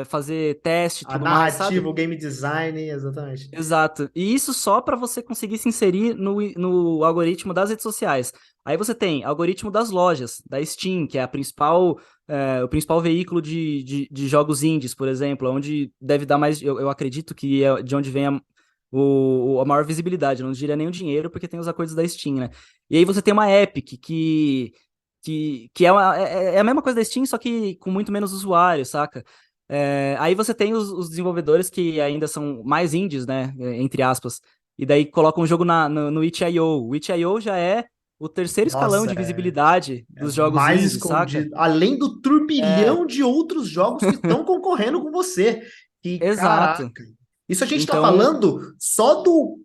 fazer teste e A tudo mais, narrativa, sabe? o game design, exatamente. Exato. E isso só para você conseguir se inserir no algoritmo das redes sociais. Aí você tem algoritmo das lojas, da Steam, que é o principal veículo de jogos indies, por exemplo, onde deve dar mais. Eu acredito que é de onde vem a maior visibilidade. Eu não diria nem o dinheiro, porque tem os acordos da Steam, né? E aí você tem uma Epic que é a mesma coisa da Steam, só que com muito menos usuários, saca? Aí você tem os desenvolvedores que ainda são mais indies, né? Entre aspas. E daí colocam o jogo no itch.io. O itch.io já é o terceiro escalão Nossa, de visibilidade é dos jogos mais indies, saca? escondido. Além do É, turbilhão de outros jogos que estão concorrendo com você. Que exato. caraca. Isso a gente está Então, falando só do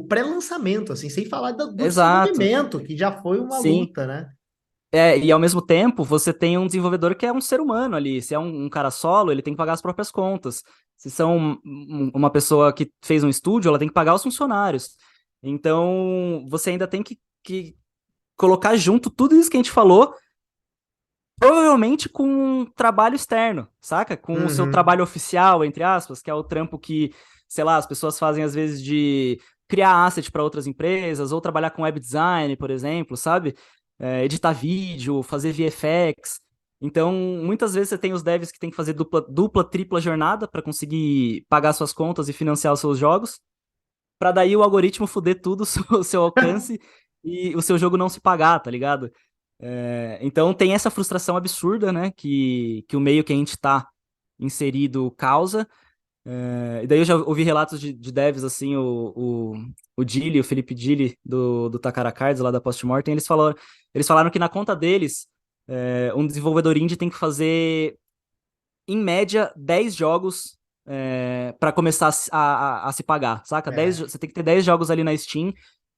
pré-lançamento, assim, sem falar do exato. desenvolvimento, que já foi uma Sim. luta, né? E ao mesmo tempo, você tem um desenvolvedor que é um ser humano ali. Se é um cara solo, ele tem que pagar as próprias contas. Se são uma pessoa que fez um estúdio, ela tem que pagar os funcionários. Então, você ainda tem que colocar junto tudo isso que a gente falou, provavelmente com um trabalho externo, saca? Com o seu Uhum. trabalho oficial, entre aspas, que é o trampo que, sei lá, as pessoas fazem às vezes de criar asset para outras empresas, ou trabalhar com web design, por exemplo, sabe? Editar vídeo, fazer VFX. Então, muitas vezes você tem os devs que tem que fazer dupla, tripla jornada para conseguir pagar suas contas e financiar os seus jogos, para daí o algoritmo foder tudo o seu alcance e o seu jogo não se pagar, tá ligado? Então tem essa frustração absurda, né, que o meio que a gente tá inserido causa. E daí eu já ouvi relatos de devs, assim, o Dili, o Felipe Dili, do Takara Cards, lá da Postmortem, eles falaram que na conta deles, um desenvolvedor indie tem que fazer, em média, 10 jogos para começar a se pagar, saca? É. Você tem que ter 10 jogos ali na Steam,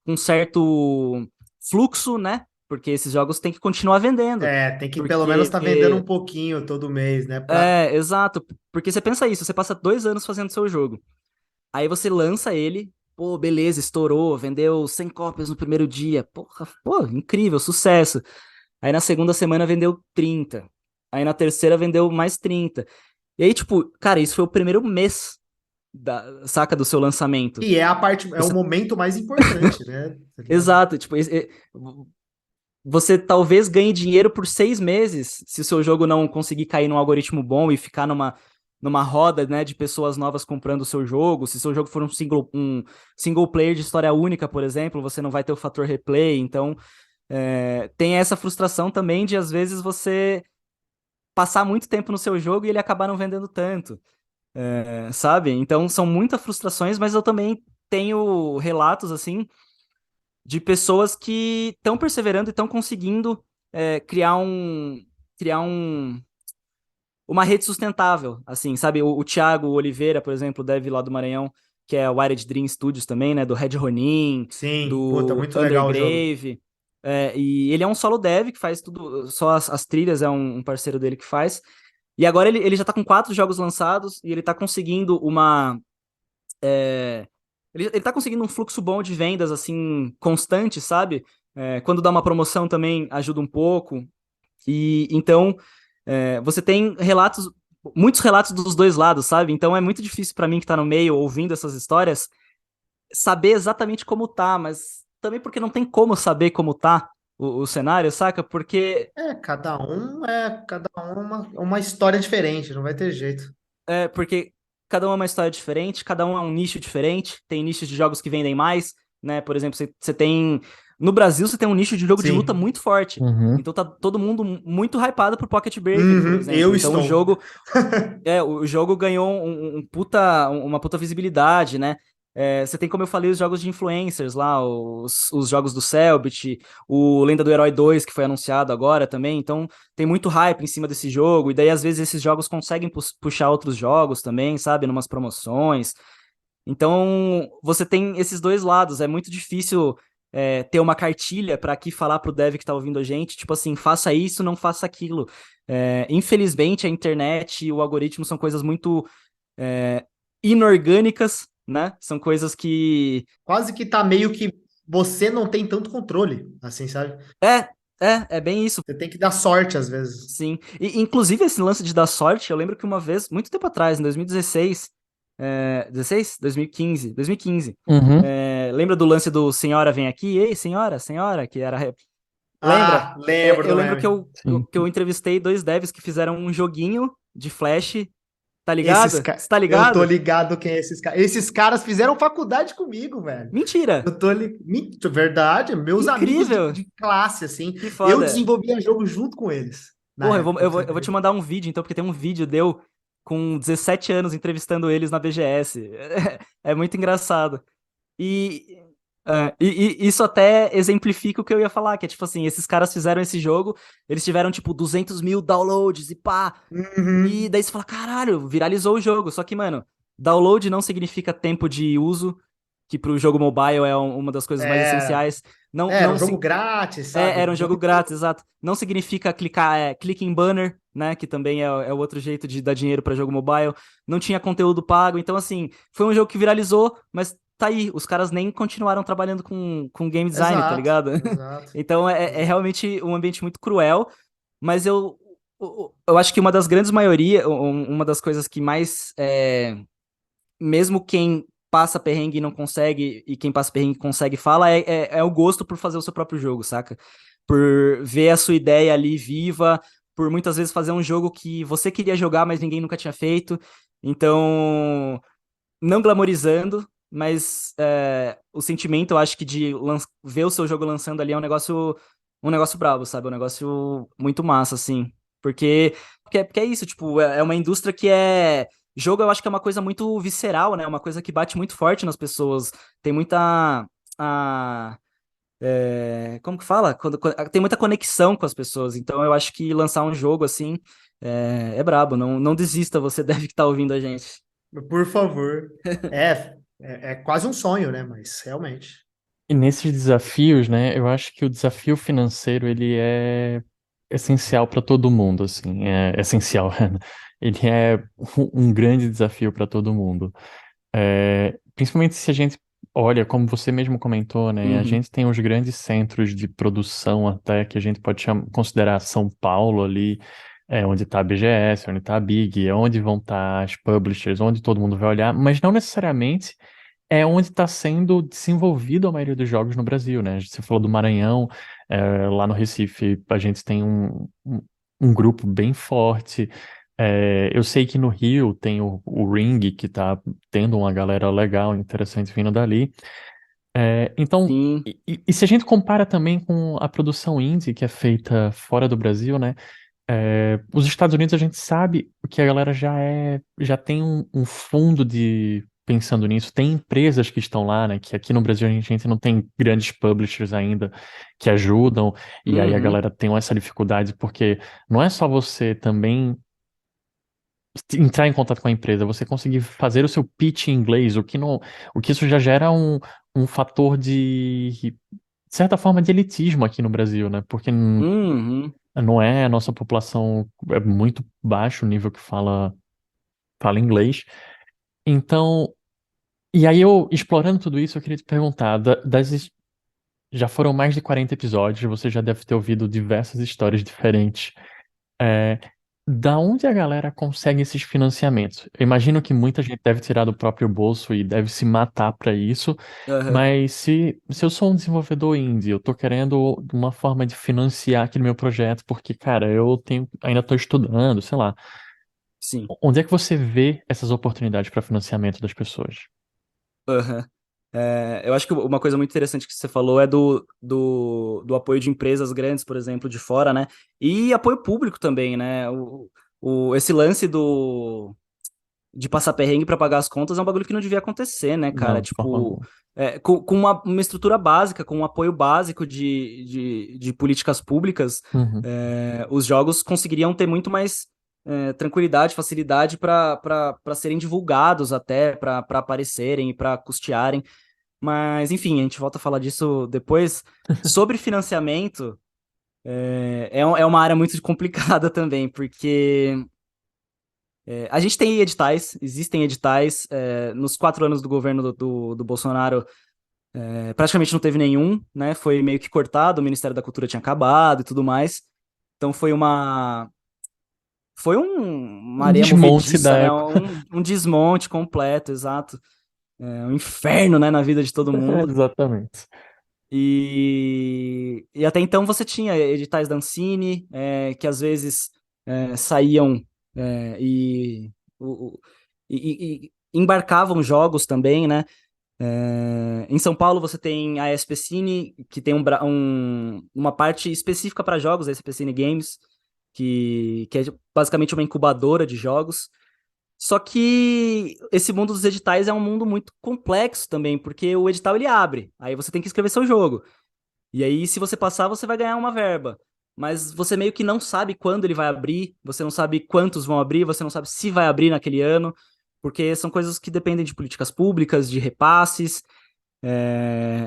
com um certo fluxo, né? Porque esses jogos têm que continuar vendendo. Tem que pelo menos estar vendendo um Porque. pouquinho todo mês, né? Pra... Exato. Porque você pensa isso, você passa 2 anos fazendo seu jogo. Aí você lança ele, pô, beleza, estourou, vendeu 100 cópias no primeiro dia. Porra, pô, incrível, sucesso. Aí na segunda semana vendeu 30. Aí na terceira vendeu mais 30. E aí, tipo, cara, isso foi o primeiro mês saca, do seu lançamento. E é a parte, é o Você, momento mais importante, né? Tá ligado? exato, tipo, você talvez ganhe dinheiro por 6 meses se o seu jogo não conseguir cair num algoritmo bom e ficar numa roda, né, de pessoas novas comprando o seu jogo. Se seu jogo for um single player de história única, por exemplo, você não vai ter o fator replay. Então, tem essa frustração também de, às vezes, você passar muito tempo no seu jogo e ele acabar não vendendo tanto. Sabe? Então são muitas frustrações, mas eu também tenho relatos assim de pessoas que estão perseverando e estão conseguindo criar uma rede sustentável, assim, sabe? O Thiago Oliveira, por exemplo, o dev lá do Maranhão, que é o Wired Dream Studios também, né? Do Red Ronin, Sim, puta, do muito legal o jogo. Undergrave. E ele é um solo dev que faz tudo, só as trilhas é um parceiro dele que faz. E agora ele já tá com 4 jogos lançados e ele tá conseguindo ele tá conseguindo um fluxo bom de vendas, assim, constante, sabe? Quando dá uma promoção também ajuda um pouco. E então você tem muitos relatos dos dois lados, sabe? Então é muito difícil pra mim que tá no meio, ouvindo essas histórias, saber exatamente como tá, mas também porque não tem como saber como tá o cenário, saca? Porque Cada um é uma história diferente, não vai ter jeito. porque cada um é uma história diferente, cada um é um nicho diferente, tem nichos de jogos que vendem mais, né? Por exemplo, você tem. No Brasil, você tem um nicho de jogo de luta Sim. muito forte. Uhum. Então tá todo mundo muito hypado pro Pocket Breaker, por Uhum, exemplo. eu Então o estou. jogo. O jogo ganhou uma puta visibilidade, né? Você tem, como eu falei, os jogos de influencers lá, os jogos do Cellbit, o Lenda do Herói 2, que foi anunciado agora também. Então, tem muito hype em cima desse jogo. E daí, às vezes, esses jogos conseguem puxar outros jogos também, sabe? Numas promoções. Então, você tem esses dois lados. É muito difícil ter uma cartilha para aqui falar pro dev que tá ouvindo a gente, tipo assim, faça isso, não faça aquilo. Infelizmente, a internet e o algoritmo são coisas muito inorgânicas, né? São coisas que... Quase que tá meio que você não tem tanto controle, assim, sabe? É bem isso. Você tem que dar sorte às vezes. Sim. E, inclusive, esse lance de dar sorte, eu lembro que uma vez, muito tempo atrás, em 2016, 16? 2015, 2015. Uhum. Lembra do lance do Senhora vem aqui? Ei, senhora, senhora, que era... Lembra? Ah, lembro Eu do lembro meme. Sim. que eu entrevistei 2 devs que fizeram um joguinho de Flash, tá Esses ligado? caras. Você tá Eu tô ligado? ligado quem é esses caras. Esses caras fizeram faculdade comigo, velho. Mentira! Eu tô verdade, meus amigos de, Incrível! de classe, assim. Que Eu foda! desenvolvia jogo junto com eles. Na Porra, época, pra você eu vou te ver. mandar um vídeo, então, porque tem um vídeo deu com 17 anos entrevistando eles na BGS. É muito engraçado. E, e isso até exemplifica o que eu ia falar, que é tipo assim, esses caras fizeram esse jogo, eles tiveram tipo 200 mil downloads e pá. E Uhum. daí você fala, caralho, viralizou o jogo. Só que, mano, download não significa tempo de uso, que pro jogo mobile é uma das coisas mais É, essenciais. Não, era um não, jogo grátis, sabe? era um jogo Muito. grátis, exato. Não significa clicar, click em banner, né? Que também é o outro jeito de dar dinheiro pra jogo mobile. Não tinha conteúdo pago. Então, assim, foi um jogo que viralizou, mas tá aí. Os caras nem continuaram trabalhando com game design, tá Exato, ligado? exato, Então, é exato. realmente um ambiente muito cruel. Mas eu acho que uma das grandes maioria, uma das coisas que mais, mesmo quem passa perrengue e não consegue, e quem passa perrengue consegue fala, é o gosto por fazer o seu próprio jogo, saca? Por ver a sua ideia ali viva, por muitas vezes fazer um jogo que você queria jogar, mas ninguém nunca tinha feito. Então, não glamorizando, mas o sentimento, eu acho que de ver o seu jogo lançando ali é um negócio brabo, sabe? É um negócio muito massa, assim. Porque é isso, tipo, é uma indústria que é. Jogo, eu acho que é uma coisa muito visceral, né? Uma coisa que bate muito forte nas pessoas. Tem muita. Como que fala? Tem muita conexão com as pessoas. Então eu acho que lançar um jogo assim é brabo. Não desista, você deve estar ouvindo a gente. Por favor. É quase um sonho, né? Mas realmente. E nesses desafios, né, eu acho que o desafio financeiro ele é essencial para todo mundo, assim, é essencial. Ele é um grande desafio para todo mundo. Principalmente se a gente olha, como você mesmo comentou, né, a Uhum. gente tem os grandes centros de produção até que a gente pode considerar São Paulo ali, onde está a BGS, onde está a Big, é onde vão estar as publishers, onde todo mundo vai olhar, mas não necessariamente é onde está sendo desenvolvido a maioria dos jogos no Brasil, né? Você falou do Maranhão, lá no Recife a gente tem um grupo bem forte. Eu sei que no Rio tem o Ring, que está tendo uma galera legal, interessante vindo dali. Então, Sim. e se a gente compara também com a produção indie que é feita fora do Brasil, né? Os Estados Unidos a gente sabe que a galera já tem um fundo de pensando nisso. Tem empresas que estão lá, né? Que aqui no Brasil a gente não tem grandes publishers ainda que ajudam, e aí a Uhum. galera tem essa dificuldade, porque não é só você também entrar em contato com a empresa, você conseguir fazer o seu pitch em inglês, o que isso já gera um fator de certa forma de elitismo aqui no Brasil, né? Porque Uhum. não é a nossa população, é muito baixo o nível que fala inglês. Então, e aí eu, explorando tudo isso, eu queria te perguntar, já foram mais de 40 episódios, você já deve ter ouvido diversas histórias diferentes. É, Da onde a galera consegue esses financiamentos? Eu imagino que muita gente deve tirar do próprio bolso e deve se matar para isso, Aham. mas se eu sou um desenvolvedor indie, eu tô querendo uma forma de financiar aquele meu projeto, porque, cara, ainda tô estudando, sei lá. Sim. Onde é que você vê essas oportunidades para financiamento das pessoas? Aham. Eu acho que uma coisa muito interessante que você falou é do apoio de empresas grandes, por exemplo, de fora, né? E apoio público também, né? Esse lance de passar perrengue para pagar as contas é um bagulho que não devia acontecer, né, cara? Não, de forma Tipo, alguma. com uma estrutura básica, com um apoio básico de políticas públicas, Uhum. os jogos conseguiriam ter muito mais tranquilidade, facilidade para serem divulgados até, para aparecerem e para custearem. Mas, enfim, a gente volta a falar disso depois. Sobre financiamento, é uma área muito complicada também, porque a gente tem editais, existem editais. Nos 4 anos do governo do Bolsonaro, praticamente não teve nenhum, né? Foi meio que cortado, o Ministério da Cultura tinha acabado e tudo mais. Então uma Um areia desmonte da movediça, né? época. Um desmonte completo, exato. Um inferno, né, na vida de todo mundo. Exatamente. E até então você tinha editais da Ancine, que às vezes saíam é, e, o- e embarcavam jogos também, né? Em São Paulo você tem a SPCine, que tem uma parte específica para jogos, a SPCine Games, que é basicamente uma incubadora de jogos. Só que esse mundo dos editais é um mundo muito complexo também, porque o edital ele abre, aí você tem que escrever seu jogo. E aí, se você passar, você vai ganhar uma verba. Mas você meio que não sabe quando ele vai abrir, você não sabe quantos vão abrir, você não sabe se vai abrir naquele ano, porque são coisas que dependem de políticas públicas, de repasses.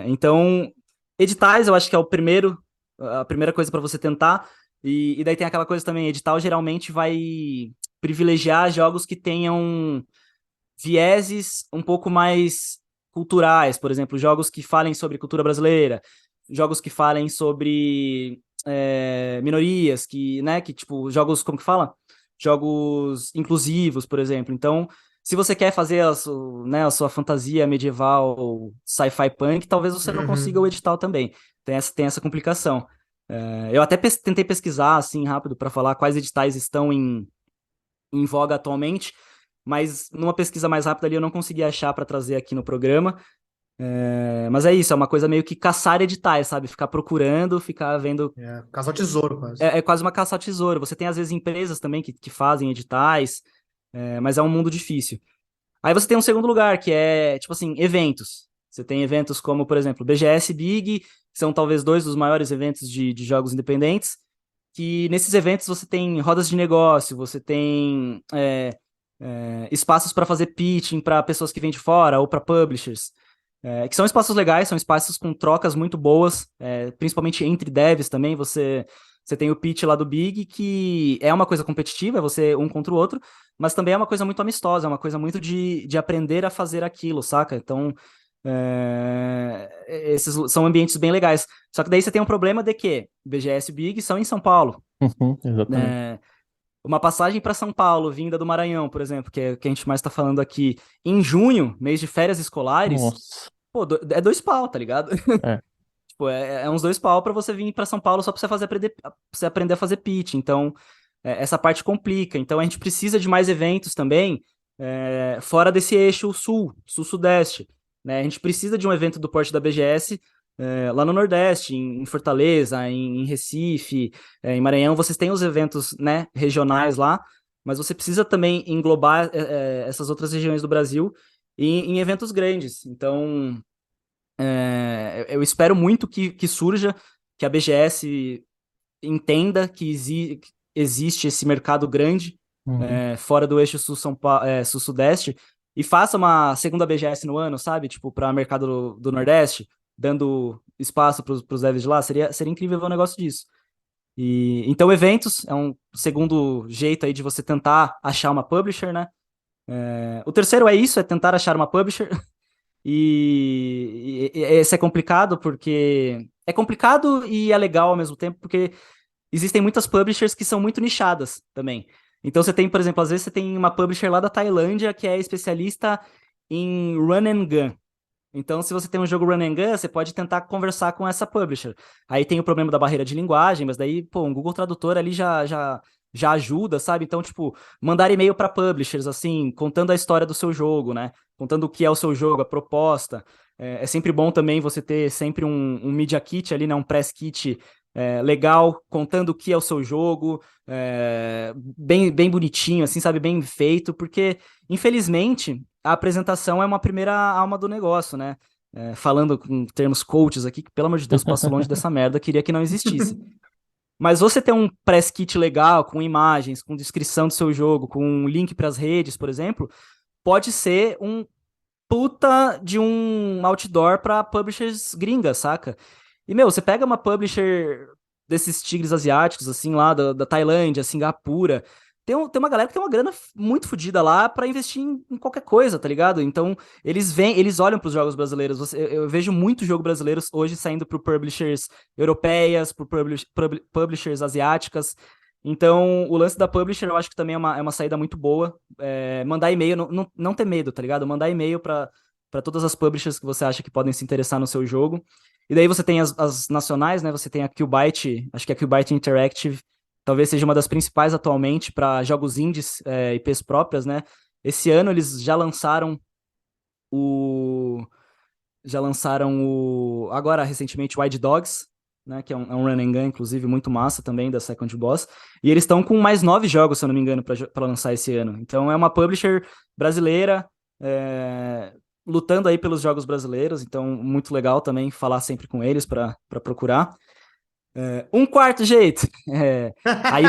Então, editais eu acho que é a primeira coisa para você tentar. E daí tem aquela coisa também, edital geralmente vai privilegiar jogos que tenham vieses um pouco mais culturais, por exemplo, jogos que falem sobre cultura brasileira, jogos que falem sobre minorias, que tipo, jogos, como que fala? Jogos inclusivos, por exemplo. Então, se você quer fazer a sua fantasia medieval, sci-fi punk, talvez você não consiga o Uhum. edital também. Tem essa complicação. Eu até tentei pesquisar, assim, rápido, para falar quais editais estão em voga atualmente, mas numa pesquisa mais rápida ali eu não consegui achar para trazer aqui no programa. Mas é isso, é uma coisa meio que caçar editais, sabe? Ficar procurando, ficar vendo. Caça ao tesouro, quase. É quase uma caça ao tesouro. Você tem, às vezes, empresas também que fazem editais, mas é um mundo difícil. Aí você tem um segundo lugar, que é, tipo assim, eventos. Você tem eventos como, por exemplo, BGS Big, que são talvez dois dos maiores eventos de jogos independentes, que nesses eventos você tem rodas de negócio, você tem espaços para fazer pitching para pessoas que vêm de fora ou para publishers, que são espaços legais, são espaços com trocas muito boas, principalmente entre devs também. Você tem o pitch lá do Big, que é uma coisa competitiva, é você um contra o outro, mas também é uma coisa muito amistosa, é uma coisa muito de aprender a fazer aquilo, saca? Então, esses são ambientes bem legais. Só que daí você tem um problema de que BGS e Big são em São Paulo. Uhum, exatamente. Uma passagem para São Paulo, vinda do Maranhão, por exemplo, que é o que a gente mais está falando aqui, em junho, mês de férias escolares, Nossa. pô, é 2 pau, tá ligado? É. Tipo, é uns 2 pau para você vir para São Paulo só para você aprender a fazer pitch. Então, essa parte complica. Então, a gente precisa de mais eventos também, fora desse eixo sul-sudeste, né? A gente precisa de um evento do porte da BGS, lá no Nordeste, em Fortaleza, em Recife, em Maranhão. Vocês têm os eventos, né, regionais lá, mas você precisa também englobar essas outras regiões do Brasil em eventos grandes. Então, eu espero muito que surja, que a BGS entenda que existe esse mercado grande, Uhum. fora do eixo sul-sudeste, e faça uma segunda BGS no ano, sabe? Tipo, para mercado do Nordeste, dando espaço para os devs de lá. Seria incrível ver um negócio disso. Então, eventos é um segundo jeito aí de você tentar achar uma publisher, né? O terceiro é isso, é tentar achar uma publisher. E esse é complicado porque é complicado e é legal ao mesmo tempo, porque existem muitas publishers que são muito nichadas também. Então você tem, por exemplo, às vezes você tem uma publisher lá da Tailândia que é especialista em run and gun. Então, se você tem um jogo run and gun, você pode tentar conversar com essa publisher. Aí tem o problema da barreira de linguagem, mas daí, pô, um Google Tradutor ali já ajuda, sabe? Então, tipo, mandar e-mail para publishers, assim, contando a história do seu jogo, né? Contando o que é o seu jogo, a proposta. É sempre bom também você ter sempre um Media Kit ali, né? Um Press Kit legal, contando o que é o seu jogo, bem, bem bonitinho, assim, sabe? Bem feito, porque, infelizmente, a apresentação é uma primeira alma do negócio, né? Falando com termos coaches aqui, que pelo amor de Deus, passo longe dessa merda, queria que não existisse. Mas você ter um press kit legal, com imagens, com descrição do seu jogo, com um link para as redes, por exemplo, pode ser puta de um outdoor pra publishers gringas, saca? E, meu, você pega uma publisher desses tigres asiáticos, assim, lá da Tailândia, Singapura. Tem uma galera que tem uma grana muito fodida lá pra investir em qualquer coisa, tá ligado? Então, eles olham pros jogos brasileiros. Eu vejo muito jogo brasileiro hoje saindo por publishers europeias, por publishers asiáticas. Então, o lance da publisher eu acho que também é uma saída muito boa. Mandar e-mail, não ter medo, tá ligado? Mandar e-mail pra todas as publishers que você acha que podem se interessar no seu jogo. E daí você tem as nacionais, né? Você tem a Qbyte, acho que a Qbyte Interactive talvez seja uma das principais atualmente para jogos indies, IPs próprias, né? Esse ano eles o. Já lançaram agora, recentemente, Wild Dogs, né? Que é um run and gun, inclusive, muito massa também, da Second Boss. E eles estão com mais 9 jogos, se eu não me engano, para lançar esse ano. Então é uma publisher brasileira. Lutando aí pelos jogos brasileiros, então muito legal também falar sempre com eles para procurar. Um quarto jeito, aí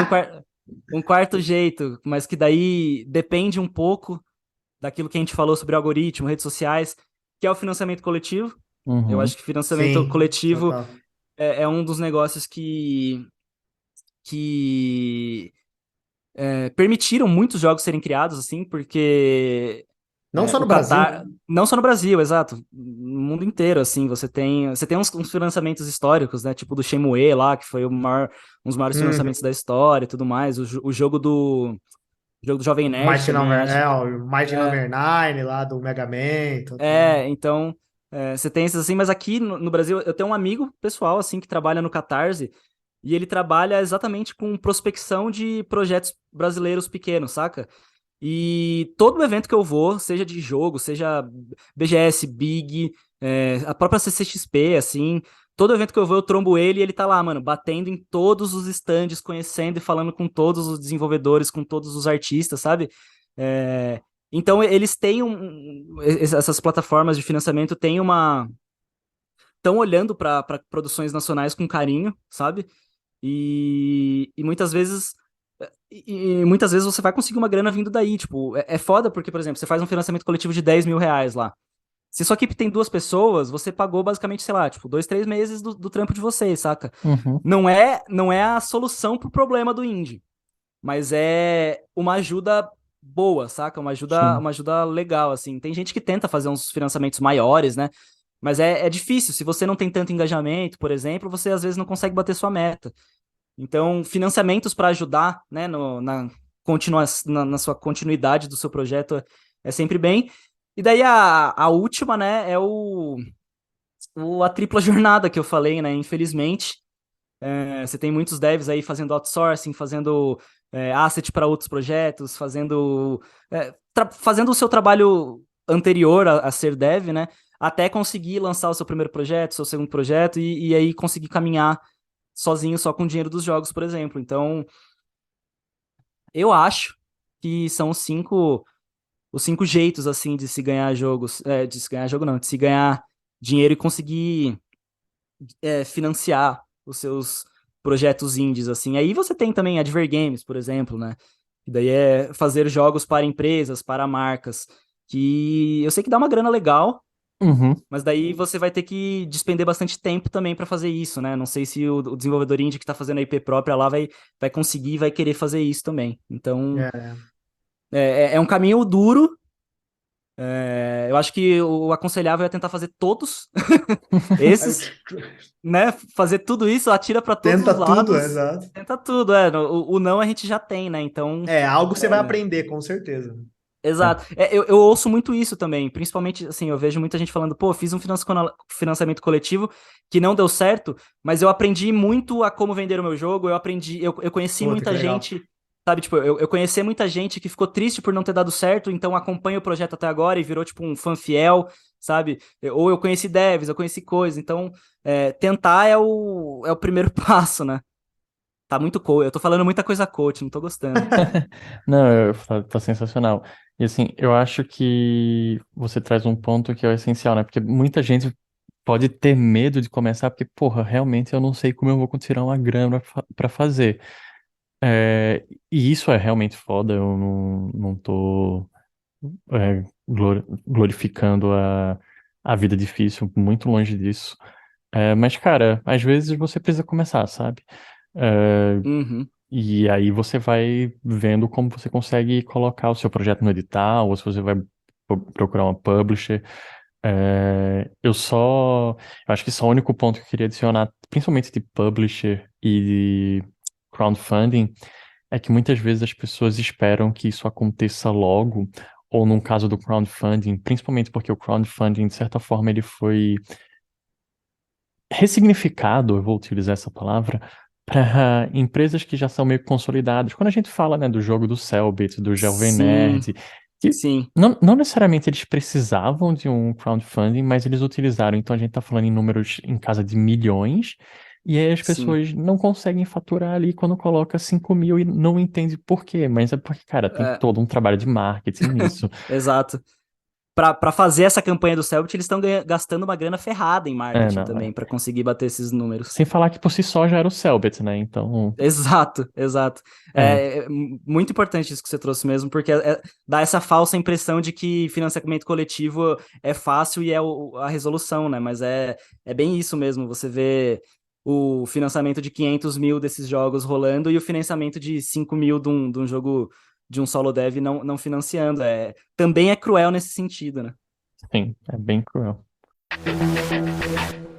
um quarto jeito, mas que daí depende um pouco daquilo que a gente falou sobre algoritmo, redes sociais, que é o financiamento coletivo. Eu Uhum. acho que financiamento Sim, coletivo total. é um dos negócios que permitiram muitos jogos serem criados, assim, porque Não só o no Brasil. Catar, não só no Brasil, exato, no mundo inteiro, assim, você tem uns financiamentos históricos, né, tipo do Shenmue lá, que foi um dos maiores Uhum. financiamentos da história e tudo mais, o jogo do Jovem Nerd Mighty também, Number, acho. o Mighty É, Number 9 lá do Mega Man, total. então, você tem esses assim, mas aqui no Brasil, eu tenho um amigo pessoal, assim, que trabalha no Catarse, e ele trabalha exatamente com prospecção de projetos brasileiros pequenos, saca? E todo evento que eu vou, seja de jogo, seja BGS, Big, a própria CCXP, assim, todo evento que eu vou, eu trombo ele e ele tá lá, mano, batendo em todos os stands, conhecendo e falando com todos os desenvolvedores, com todos os artistas, sabe? É, então, eles têm essas plataformas de financiamento têm estão olhando para produções nacionais com carinho, sabe? E muitas vezes você vai conseguir uma grana vindo daí. Tipo, é foda porque, por exemplo, você faz um financiamento coletivo de R$ 10.000 lá. Se sua equipe tem 2 pessoas, você pagou basicamente, sei lá, tipo, 2, 3 meses do trampo de vocês, saca? Uhum. Não é a solução pro problema do indie, mas é uma ajuda boa, saca? Sim. Uma ajuda legal, assim. Tem gente que tenta fazer uns financiamentos maiores, né? Mas é difícil. Se você não tem tanto engajamento, por exemplo, você às vezes não consegue bater sua meta. Então, financiamentos para ajudar, né, na sua continuidade do seu projeto é sempre bem. E daí a última, né, é a tripla jornada que eu falei, né, infelizmente. Você tem muitos devs aí fazendo outsourcing, fazendo asset para outros projetos, fazendo o seu trabalho anterior a ser dev, né, até conseguir lançar o seu primeiro projeto, seu segundo projeto, e aí conseguir caminhar sozinho só com o dinheiro dos jogos, por exemplo. Então, eu acho que são os cinco jeitos, assim, de se ganhar jogos. De se ganhar jogo, não, de se ganhar dinheiro e conseguir financiar os seus projetos indies, assim. Aí você tem também Advergames, por exemplo, né? Que daí é fazer jogos para empresas, para marcas, que eu sei que dá uma grana legal, Uhum. mas daí você vai ter que despender bastante tempo também para fazer isso, né? Não sei se o desenvolvedor indie que está fazendo a IP própria lá vai conseguir e vai querer fazer isso também. Então, É. é um caminho duro. Eu acho que o aconselhável é tentar fazer todos esses, né? Fazer tudo isso, atira para todos Tenta os tudo, lados, exato. tenta tudo. O não a gente já tem, né? Então, Algo você vai aprender, com certeza. exato. Eu ouço muito isso também, principalmente, assim, eu vejo muita gente falando, pô, fiz um financiamento coletivo que não deu certo, mas eu aprendi muito a como vender o meu jogo, eu conheci Puta, que muita legal. gente, sabe, tipo, eu conheci muita gente que ficou triste por não ter dado certo, então acompanha o projeto até agora e virou, tipo, um fã fiel, sabe? Ou eu conheci devs, eu conheci coisas, então, tentar é o primeiro passo, né? Tá muito coach, eu tô falando muita coisa coach, não tô gostando. Não, tá sensacional. E assim, eu acho que você traz um ponto que é o essencial, né? Porque muita gente pode ter medo de começar, porque, porra, realmente eu não sei como eu vou tirar uma grana pra fazer. E isso é realmente foda, eu não tô. glorificando a vida difícil, muito longe disso. Mas, cara, às vezes você precisa começar, sabe? É, Uhum, e aí você vai vendo como você consegue colocar o seu projeto no edital, ou se você vai procurar uma publisher. Eu acho que só o único ponto que eu queria adicionar, principalmente de publisher e de crowdfunding, é que muitas vezes as pessoas esperam que isso aconteça logo, ou num caso do crowdfunding, principalmente porque o crowdfunding, de certa forma, ele foi ressignificado, eu vou utilizar essa palavra, para empresas que já são meio consolidadas. Quando a gente fala, né, do jogo do Cellbit, do Jovem sim, Nerd, que sim, não necessariamente eles precisavam de um crowdfunding, mas eles utilizaram. Então a gente está falando em números em casa de milhões, e aí as sim. pessoas não conseguem faturar ali quando coloca 5 mil e não entende por quê. Mas é porque, cara, tem É, todo um trabalho de marketing nisso. exato. Pra fazer essa campanha do Cellbit, eles estão gastando uma grana ferrada em marketing Não, também, pra conseguir bater esses números. sem falar que por si só já era o Cellbit, né? Então, Exato, exato. é, Muito importante isso que você trouxe mesmo, porque dá essa falsa impressão de que financiamento coletivo é fácil e é a resolução, né? Mas é bem isso mesmo. Você vê o financiamento de 500 mil desses jogos rolando e o financiamento de 5 mil de um jogo de um solo dev não financiando. Também é cruel nesse sentido, né? sim, é bem cruel.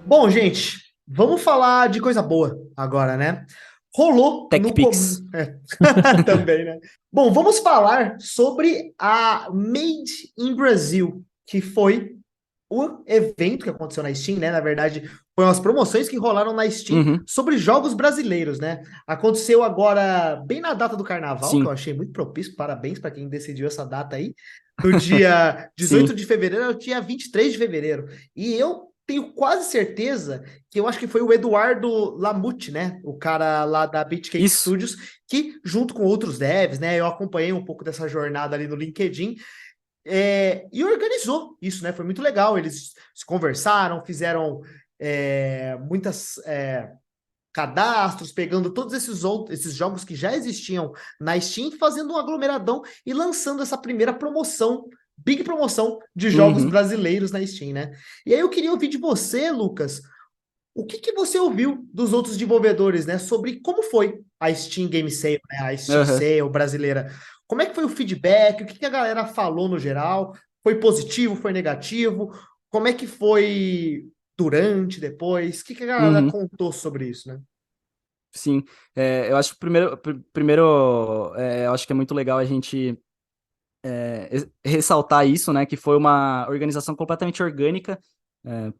Bom, gente, vamos falar de coisa boa agora, né? Rolou no TechPix. também, né? Bom, vamos falar sobre a Made in Brazil, que foi o evento que aconteceu na Steam, né? Na verdade, foram as promoções que rolaram na Steam Uhum, sobre jogos brasileiros, né? Aconteceu agora bem na data do carnaval, que eu sim, achei muito propício. Parabéns para quem decidiu essa data aí. No dia 18 sim. de fevereiro ao dia 23 de fevereiro. E eu tenho quase certeza que eu acho que foi o Eduardo Lamute, né? O cara lá da Beatcake Isso. Studios, que junto com outros devs, né? Eu acompanhei um pouco dessa jornada ali no LinkedIn. E organizou isso, né? Foi muito legal. Eles se conversaram, fizeram muitas cadastros, pegando todos esses jogos que já existiam na Steam, fazendo um aglomeradão e lançando essa primeira promoção, big promoção de jogos Uhum, brasileiros na Steam, né? E aí eu queria ouvir de você, Lucas, o que que você ouviu dos outros desenvolvedores, né, sobre como foi a Steam Game Sale, né, a Steam aham. Sale brasileira? Como é que foi o feedback? O que que a galera falou no geral? Foi positivo? Foi negativo? Como é que foi durante, depois? O que que a galera Uhum. contou sobre isso, né? Sim, eu acho que primeiro eu acho que é muito legal a gente ressaltar isso, né, que foi uma organização completamente orgânica,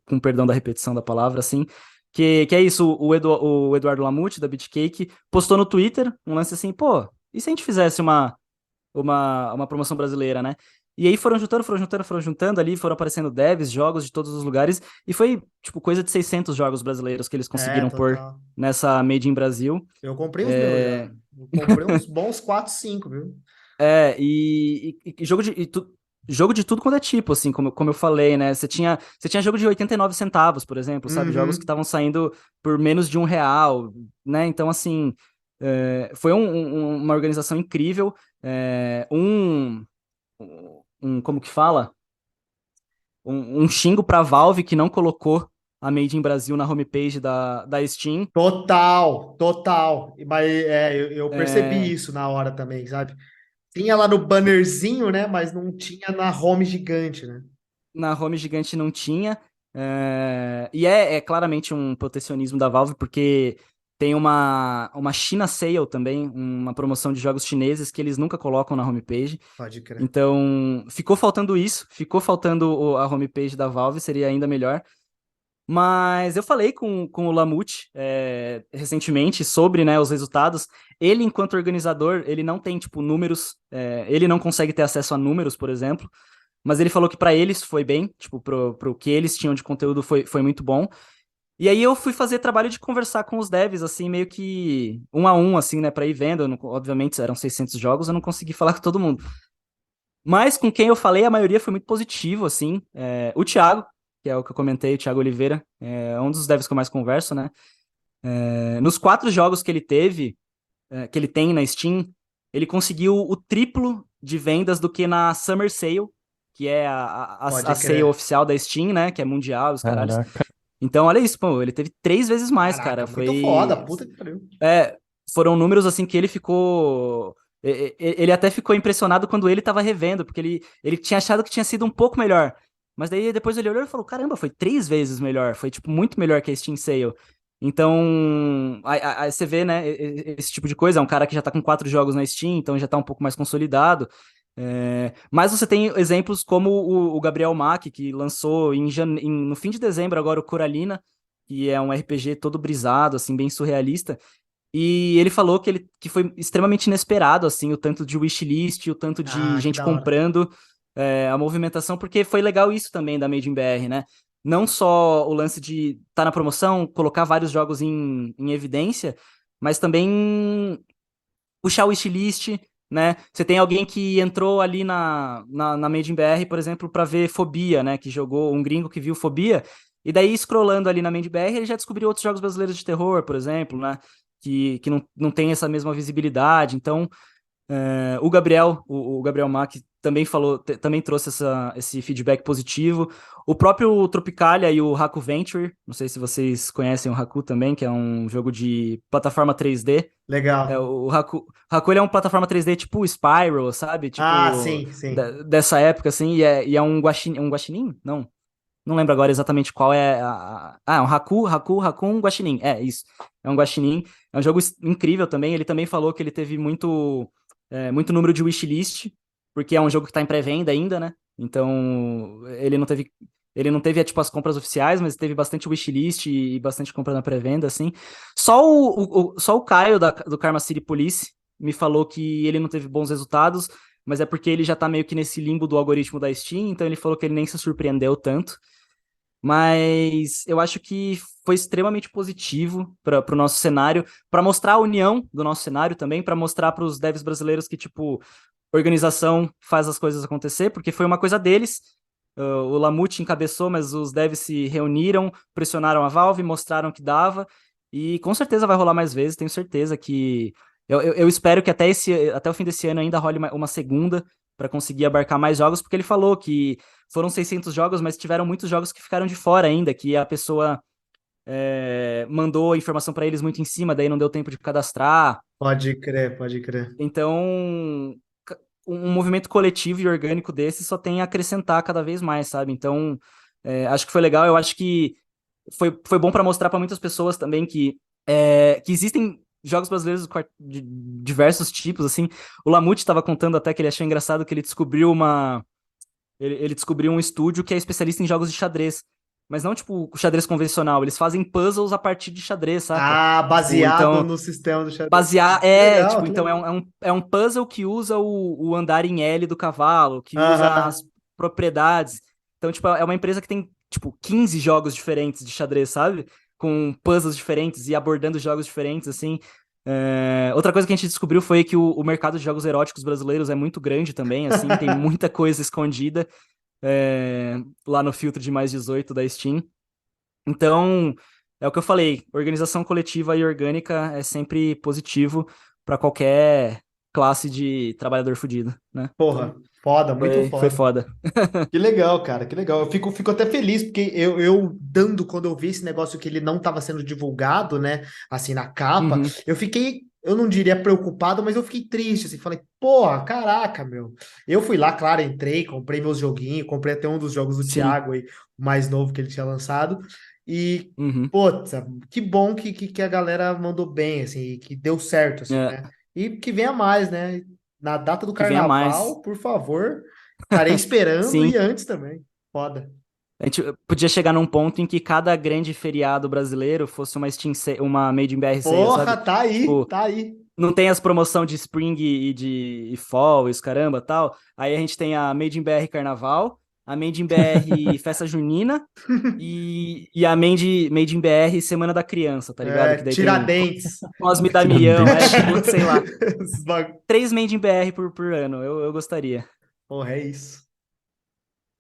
com perdão da repetição da palavra, assim, que é isso, o Eduardo Lamute, da Bitcake, postou no Twitter um lance assim, pô, e se a gente fizesse uma promoção brasileira, né? E aí foram juntando ali, foram aparecendo devs, jogos de todos os lugares, e foi, tipo, coisa de 600 jogos brasileiros que eles conseguiram pôr Total. nessa Made in Brasil. Eu comprei os meus já. É, Eu comprei uns bons 4, 5, viu? e jogo de tudo quanto é tipo, assim, como eu falei, né? Você tinha jogo de 89 centavos, por exemplo, sabe? Jogos que Uhum. estavam saindo por menos de R$ 1, né? Então, assim, foi uma organização incrível. Como que fala? Um xingo pra Valve que não colocou a Made in Brasil na homepage da Steam. Total, total. Mas eu percebi É, isso na hora também, sabe? Tinha lá no bannerzinho, né? Mas não tinha na home gigante, né? na home gigante não tinha. E é claramente um protecionismo da Valve, porque tem uma China Sale também, uma promoção de jogos chineses que eles nunca colocam na homepage. Pode crer. Então, ficou faltando isso, ficou faltando a homepage da Valve, seria ainda melhor. Mas eu falei com o Lamute recentemente sobre, né, os resultados. Ele, enquanto organizador, ele não tem, tipo, números, ele não consegue ter acesso a números, por exemplo, mas ele falou que para eles foi bem, tipo, pro que eles tinham de conteúdo foi muito bom. E aí eu fui fazer trabalho de conversar com os devs, assim, meio que um a um, assim, né, pra ir vendo. Obviamente, eram 600 jogos, eu não consegui falar com todo mundo. Mas com quem eu falei, a maioria foi muito positivo, assim. O Thiago, que é o que eu comentei, o Thiago Oliveira, é um dos devs que eu mais converso, né? Nos 4 jogos que ele teve, que ele tem na Steam, ele conseguiu o triplo de vendas do que na Summer Sale, que é Pode a sale crer. oficial da Steam, né? Que é mundial, os caralhos. Caraca. Então, olha isso, pô, ele teve 3 vezes mais, Caraca, cara. muito foda, Foi. puta que pariu. Foram números assim que ele ficou. Ele até ficou impressionado quando ele tava revendo, porque ele tinha achado que tinha sido um pouco melhor. Mas daí depois ele olhou e falou: caramba, foi 3 vezes melhor. Foi, tipo, muito melhor que a Steam Sale. Então, aí você vê, né, esse tipo de coisa. É um cara que já tá com 4 jogos na Steam, então já tá um pouco mais consolidado. Mas você tem exemplos como o Gabriel Mack, que lançou no fim de dezembro agora o Coralina, que é um RPG todo brisado, assim, bem surrealista. E ele falou que foi extremamente inesperado, assim, o tanto de wishlist, o tanto de Ah, que gente da hora. comprando, a movimentação, porque foi legal isso também da Made in BR, né? Não só o lance de estar na promoção, colocar vários jogos em evidência, mas também puxar o wishlist, né? Você tem alguém que entrou ali na Made in BR, por exemplo, para ver Fobia, né? Que jogou um gringo que viu Fobia, e daí scrollando ali na Made in BR, ele já descobriu outros jogos brasileiros de terror, por exemplo, né? Que não tem essa mesma visibilidade. Então, o Gabriel Mack também falou, também trouxe esse feedback positivo. O próprio Tropicalia e o Haku Venture, não sei se vocês conhecem o Haku também, que é um jogo de plataforma 3D. Legal. O Haku ele é uma plataforma 3D tipo Spyro, sabe? Ah, Tipo, sim, sim. dessa época, assim, e é um guaxinim? Não lembro agora exatamente qual é é um Raccoon Guaxinim. É, isso. É um Guaxinim. É um jogo incrível também. Ele também falou que ele teve muito número de wishlist, porque é um jogo que tá em pré-venda ainda, né? Então, ele não teve tipo, as compras oficiais, mas teve bastante wishlist e bastante compra na pré-venda, assim. Só o Caio do Karma City Police me falou que ele não teve bons resultados, mas é porque ele já tá meio que nesse limbo do algoritmo da Steam, então ele falou que ele nem se surpreendeu tanto. Mas eu acho que foi extremamente positivo para o nosso cenário, para mostrar a união do nosso cenário também, para mostrar para os devs brasileiros que, tipo, organização faz as coisas acontecer, porque foi uma coisa deles. O Lamute encabeçou, mas os devs se reuniram, pressionaram a Valve, mostraram que dava, e com certeza vai rolar mais vezes, tenho certeza que. Eu espero que até o fim desse ano ainda role uma segunda para conseguir abarcar mais jogos, porque ele falou que foram 600 jogos, mas tiveram muitos jogos que ficaram de fora ainda, que a pessoa mandou a informação para eles muito em cima, daí não deu tempo de cadastrar. Pode crer, pode crer. Então, um movimento coletivo e orgânico desse só tem a acrescentar cada vez mais, sabe? Então, acho que foi legal. Eu acho que foi bom para mostrar para muitas pessoas também que existem jogos brasileiros de diversos tipos, assim. O Lamute estava contando até que ele achou engraçado que ele descobriu ele descobriu um estúdio que é especialista em jogos de xadrez. Mas não, tipo, o xadrez convencional. Eles fazem puzzles a partir de xadrez, saca? Ah, Tipo, baseado então, no sistema do xadrez. basear. Que legal, Tipo, que então legal. é um puzzle que usa o andar em L do cavalo, que usa Aham. as propriedades. Então, tipo, é uma empresa que tem, tipo, 15 jogos diferentes de xadrez, sabe? Com puzzles diferentes e abordando jogos diferentes, assim. Outra coisa que a gente descobriu foi que o mercado de jogos eróticos brasileiros é muito grande também, assim, tem muita coisa escondida lá no filtro de mais 18 da Steam. Então, é o que eu falei, organização coletiva e orgânica é sempre positivo para qualquer classe de trabalhador fudido, né? Porra, Então, foda, muito foi foda. foda. Que legal, cara, que legal. Eu fico até feliz, porque quando eu vi esse negócio que ele não estava sendo divulgado, né, assim, na capa, Uhum, eu não diria preocupado, mas eu fiquei triste, assim, falei, porra, caraca, meu. Eu fui lá, claro, entrei, comprei meus joguinhos, comprei até um dos jogos do sim. Thiago aí, o mais novo que ele tinha lançado, e, Uhum, putz, que bom que a galera mandou bem, assim, e que deu certo, assim, é, né. E que venha mais, né, na data do que venha mais. carnaval, por favor. Estarei esperando Sim. e antes também. Foda. A gente podia chegar num ponto em que cada grande feriado brasileiro fosse uma Made in BR Sale, Porra, sabe? tá aí, Tipo, tá aí. não tem as promoção de Spring e Fall e os caramba tal. Aí a gente tem a Made in BR Carnaval, a Made in BR Festa Junina e a Made in BR Semana da Criança, tá ligado? Que daí tem Tiradentes. Cosme e Damião, Tiradentes. tipo, sei lá, Esses bag- 3 Made in BR por ano, eu gostaria. Porra, é isso.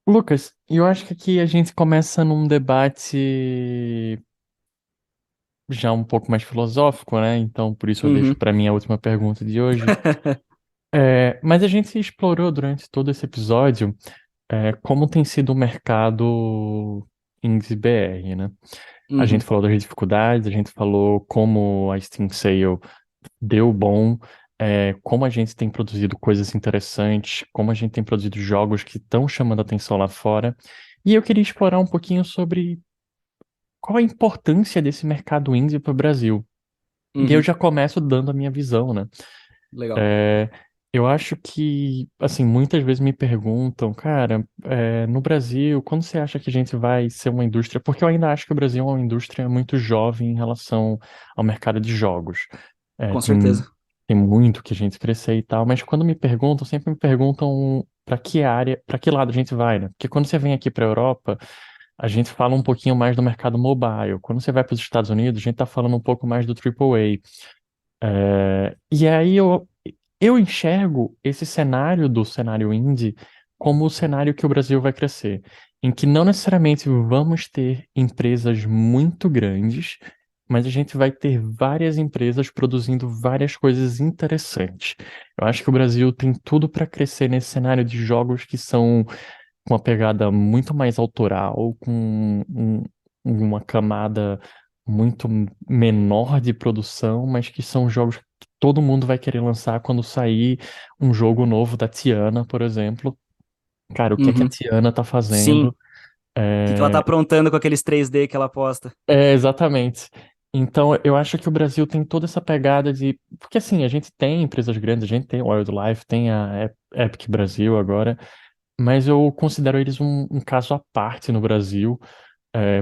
Lucas, eu acho que aqui a gente começa num debate já um pouco mais filosófico, né? Então, por isso eu deixo Uhum. para mim a última pergunta de hoje. Mas a gente explorou durante todo esse episódio como tem sido o mercado indie BR, né? A gente Uhum, falou das dificuldades, a gente falou como a Steam Sale deu bom, como a gente tem produzido coisas interessantes, como a gente tem produzido jogos que estão chamando a atenção lá fora. E eu queria explorar um pouquinho sobre qual a importância desse mercado indie para o Brasil. E eu uhum, já começo dando a minha visão, né? legal. É, eu acho que, assim, muitas vezes me perguntam, cara, no Brasil, quando você acha que a gente vai ser uma indústria? Porque eu ainda acho que o Brasil é uma indústria muito jovem em relação ao mercado de jogos. Com Tem, certeza. tem muito que a gente crescer e tal, mas quando me perguntam, sempre me perguntam para que área, para que lado a gente vai, né? Porque quando você vem aqui para a Europa, a gente fala um pouquinho mais do mercado mobile. Quando você vai para os Estados Unidos, a gente tá falando um pouco mais do AAA. E aí eu enxergo esse cenário do cenário indie como o cenário que o Brasil vai crescer, em que não necessariamente vamos ter empresas muito grandes, mas a gente vai ter várias empresas produzindo várias coisas interessantes. Eu acho que o Brasil tem tudo para crescer nesse cenário de jogos que são com uma pegada muito mais autoral, com uma camada muito menor de produção, mas que são jogos que todo mundo vai querer lançar quando sair um jogo novo da Tiana, por exemplo. Cara, o que é que a Uhum, Tiana tá sim. fazendo? O que ela tá aprontando com aqueles 3D que ela posta? Exatamente. Então, eu acho que o Brasil tem toda essa pegada de. Porque, assim, a gente tem empresas grandes, a gente tem o Wildlife, tem a Epic Brasil agora, mas eu considero eles um caso à parte no Brasil,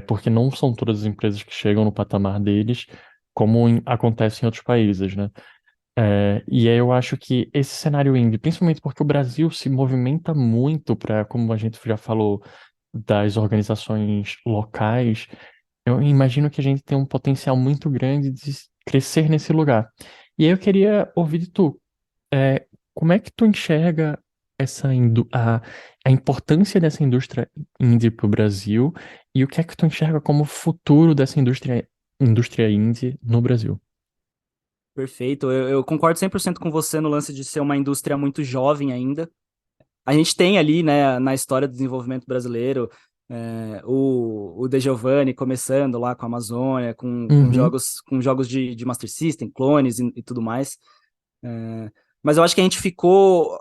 porque não são todas as empresas que chegam no patamar deles, como acontece em outros países, né? E aí eu acho que esse cenário indie, principalmente porque o Brasil se movimenta muito para, como a gente já falou, das organizações locais, eu imagino que a gente tem um potencial muito grande de crescer nesse lugar. E aí eu queria ouvir de tu, é, como é que tu enxerga a importância dessa indústria indie para o Brasil e o que é que tu enxerga como futuro dessa indústria indie no Brasil? Perfeito. Eu concordo 100% com você no lance de ser uma indústria muito jovem ainda. A gente tem ali, né, na história do desenvolvimento brasileiro, o De Giovanni começando lá com a Amazônia, Uhum, com jogos de Master System, clones e tudo mais. Mas eu acho que a gente ficou.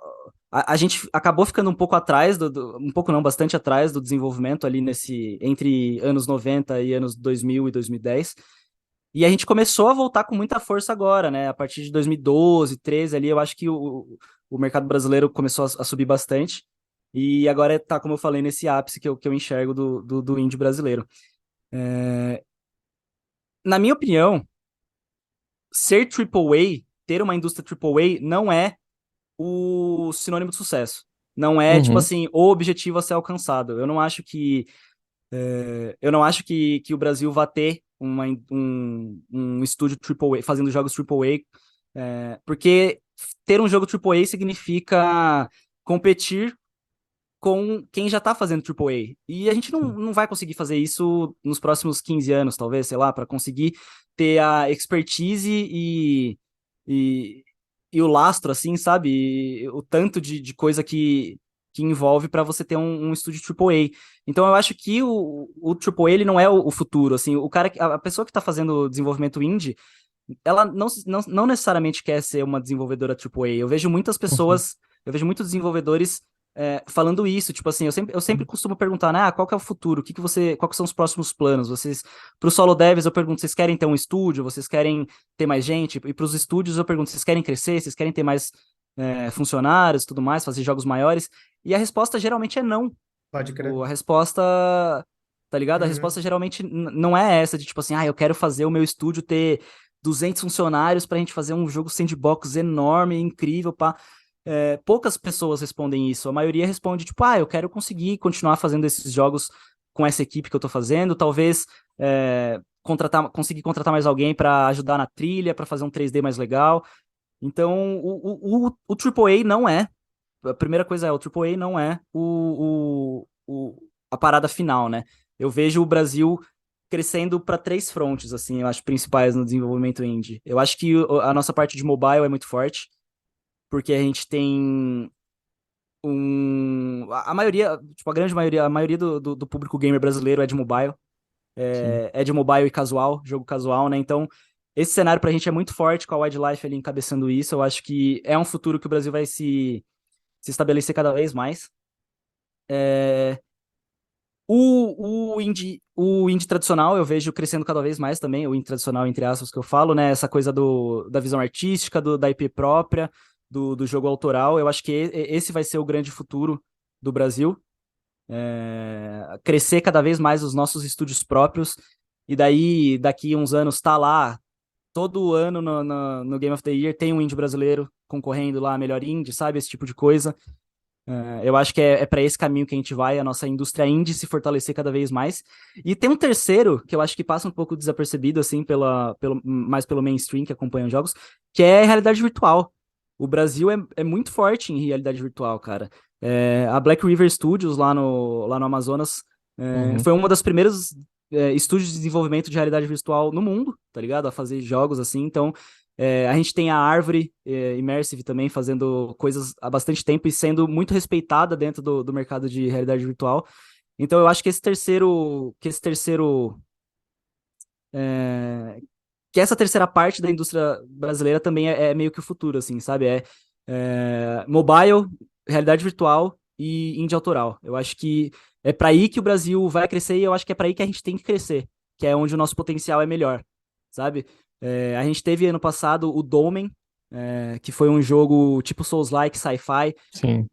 A gente acabou ficando um pouco atrás, um pouco não, bastante atrás do desenvolvimento ali entre anos 90 e anos 2000 e 2010. E a gente começou a voltar com muita força agora, né? A partir de 2012, 13 ali, eu acho que o mercado brasileiro começou a subir bastante. E agora tá, como eu falei, nesse ápice que eu enxergo do indie brasileiro. Na minha opinião, ser AAA, ter uma indústria AAA, não é o sinônimo de sucesso. Não é, tipo uhum, assim, o objetivo a ser alcançado. Eu não acho que o Brasil vá ter um estúdio AAA, fazendo jogos AAA, porque ter um jogo AAA significa competir com quem já tá fazendo AAA. E a gente não vai conseguir fazer isso nos próximos 15 anos, talvez, sei lá, para conseguir ter a expertise e, e o lastro, assim, sabe? E o tanto de coisa que envolve para você ter um estúdio AAA. Então eu acho que o AAA ele não é o futuro, assim, o cara, a pessoa que tá fazendo desenvolvimento indie, ela não necessariamente quer ser uma desenvolvedora AAA. uhum, Eu vejo muitos desenvolvedores falando isso, tipo assim, eu sempre costumo perguntar, né, qual que é o futuro? Qual que são os próximos planos? Para os solo devs eu pergunto, vocês querem ter um estúdio? Vocês querem ter mais gente? E para os estúdios eu pergunto, vocês querem crescer? Vocês querem ter mais funcionários, tudo mais, fazer jogos maiores? E a resposta geralmente é não. Pode crer. Tipo, a resposta, tá ligado? A Uhum. resposta geralmente não é essa de tipo assim, eu quero fazer o meu estúdio ter 200 funcionários pra gente fazer um jogo sandbox enorme, incrível, pá. Poucas pessoas respondem isso. A maioria responde tipo, eu quero conseguir continuar fazendo esses jogos com essa equipe que eu tô fazendo, talvez conseguir contratar mais alguém pra ajudar na trilha, pra fazer um 3D mais legal. Então, o AAA não é a primeira coisa é, o AAA não é a parada final, né? Eu vejo o Brasil crescendo para três frontes, assim, eu acho, principais no desenvolvimento indie. Eu acho que a nossa parte de mobile é muito forte. porque a gente tem a maioria, tipo, a maioria do público gamer brasileiro é de mobile, Sim. é de mobile e casual, jogo casual, né? Então, esse cenário pra gente é muito forte, com a Wildlife ali encabeçando isso. Eu acho que é um futuro que o Brasil vai se estabelecer cada vez mais. É, o indie tradicional eu vejo crescendo cada vez mais também, o indie tradicional, entre aspas, que eu falo, né? Essa coisa da visão artística, da IP própria, do jogo autoral. Eu acho que esse vai ser o grande futuro do Brasil. Crescer cada vez mais os nossos estúdios próprios, e daí, daqui uns anos, tá lá, todo ano no Game of the Year tem um indie brasileiro concorrendo lá, melhor indie, sabe? Esse tipo de coisa. Eu acho que é para esse caminho que a gente vai, a nossa indústria indie se fortalecer cada vez mais. E tem um terceiro, que eu acho que passa um pouco desapercebido, assim, mais pelo mainstream que acompanha os jogos, que é a realidade virtual. O Brasil é muito forte em realidade virtual, cara. A Black River Studios, lá no Amazonas, Uhum. foi uma das primeiras estúdios de desenvolvimento de realidade virtual no mundo, tá ligado? A fazer jogos assim. Então, a gente tem a Árvore Immersive também fazendo coisas há bastante tempo e sendo muito respeitada dentro do mercado de realidade virtual. Então eu acho que que essa terceira parte da indústria brasileira também é meio que o futuro, assim, sabe? Mobile, realidade virtual e indie autoral. Eu acho que é para aí que o Brasil vai crescer e eu acho que é para aí que a gente tem que crescer, que é onde o nosso potencial é melhor, sabe? A gente teve ano passado o Dolmen, que foi um jogo tipo Souls-like, sci-fi, Sim.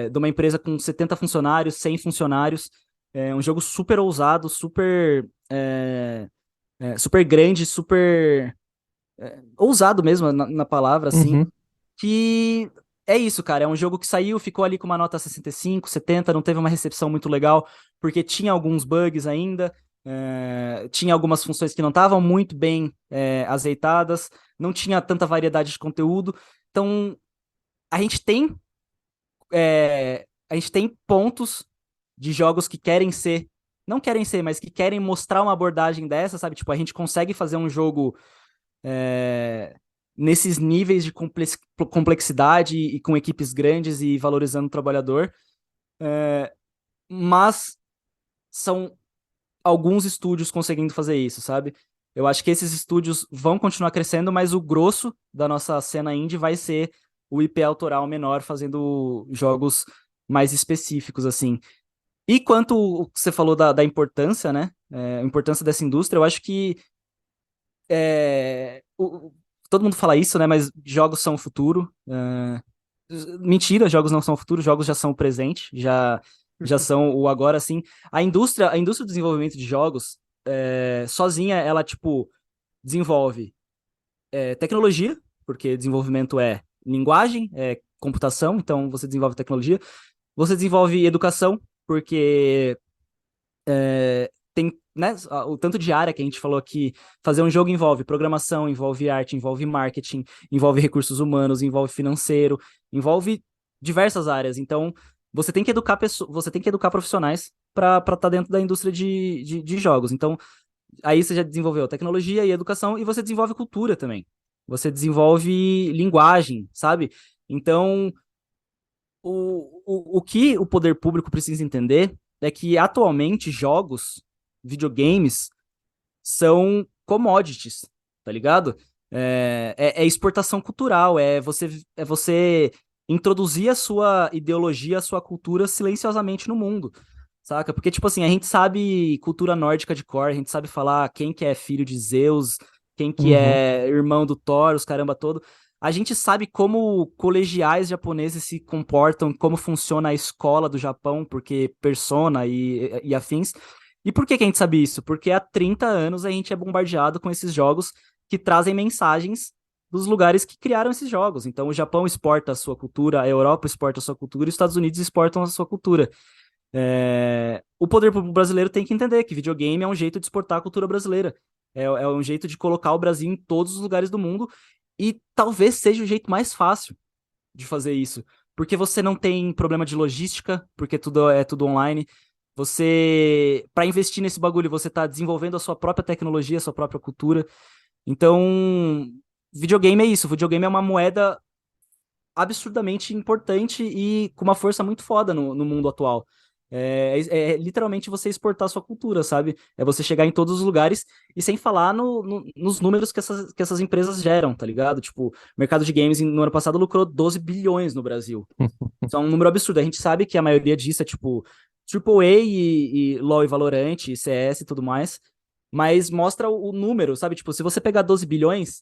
de uma empresa com 70 funcionários, 100 funcionários. É um jogo super ousado, super grande, super ousado mesmo na palavra, assim. Uhum. Que é isso, cara. É um jogo que saiu, ficou ali com uma nota 65, 70, não teve uma recepção muito legal, porque tinha alguns bugs ainda, tinha algumas funções que não estavam muito bem azeitadas, não tinha tanta variedade de conteúdo. Então, a gente tem, a gente tem pontos de jogos que querem ser, não querem ser, mas que querem mostrar uma abordagem dessa, sabe? Tipo, a gente consegue fazer um jogo nesses níveis de complexidade e com equipes grandes e valorizando o trabalhador, mas são alguns estúdios conseguindo fazer isso, sabe? Eu acho que esses estúdios vão continuar crescendo, mas o grosso da nossa cena indie vai ser o IP autoral menor fazendo jogos mais específicos, assim. E quanto o que você falou da importância, né? A importância dessa indústria, eu acho que é, todo mundo fala isso, né? Mas jogos são o futuro. Mentira, jogos não são o futuro, jogos já são o presente, já são o agora, assim. A indústria do desenvolvimento de jogos, sozinha, ela, tipo, desenvolve tecnologia, porque desenvolvimento é linguagem, é computação, então você desenvolve tecnologia. Você desenvolve educação, porque tem, né, o tanto de área que a gente falou aqui. Fazer um jogo envolve programação, envolve arte, envolve marketing, envolve recursos humanos, envolve financeiro, envolve diversas áreas. Então, você tem que educar pessoas, você tem que educar profissionais para estar dentro da indústria de jogos. Então, aí você já desenvolveu tecnologia e educação e você desenvolve cultura também. Você desenvolve linguagem, sabe? Então, o que o poder público precisa entender é que atualmente jogos, videogames, são commodities, tá ligado? É exportação cultural, é você introduzir a sua ideologia, a sua cultura silenciosamente no mundo, saca? Porque, tipo assim, a gente sabe cultura nórdica de cor, a gente sabe falar quem que é filho de Zeus, quem que Uhum. é irmão do Thor, os caramba todo. A gente sabe como colegiais japoneses se comportam, como funciona a escola do Japão, porque Persona e afins. E por que a gente sabe isso? Porque há 30 anos a gente é bombardeado com esses jogos que trazem mensagens dos lugares que criaram esses jogos. Então, o Japão exporta a sua cultura, a Europa exporta a sua cultura e os Estados Unidos exportam a sua cultura. O poder público brasileiro tem que entender que videogame é um jeito de exportar a cultura brasileira. É um jeito de colocar o Brasil em todos os lugares do mundo e talvez seja o jeito mais fácil de fazer isso. Porque você não tem problema de logística, porque tudo é tudo online. Para investir nesse bagulho, você tá desenvolvendo a sua própria tecnologia, a sua própria cultura. Então, videogame é isso. Videogame é uma moeda absurdamente importante e com uma força muito foda no mundo atual. É literalmente você exportar sua cultura, sabe? É você chegar em todos os lugares e sem falar nos números que essas empresas geram, tá ligado? Tipo, o mercado de games no ano passado lucrou 12 bilhões no Brasil. Isso é um número absurdo. A gente sabe que a maioria disso é tipo AAA e LoL e Valorant, e CS e tudo mais, mas mostra o número, sabe? Tipo, se você pegar 12 bilhões,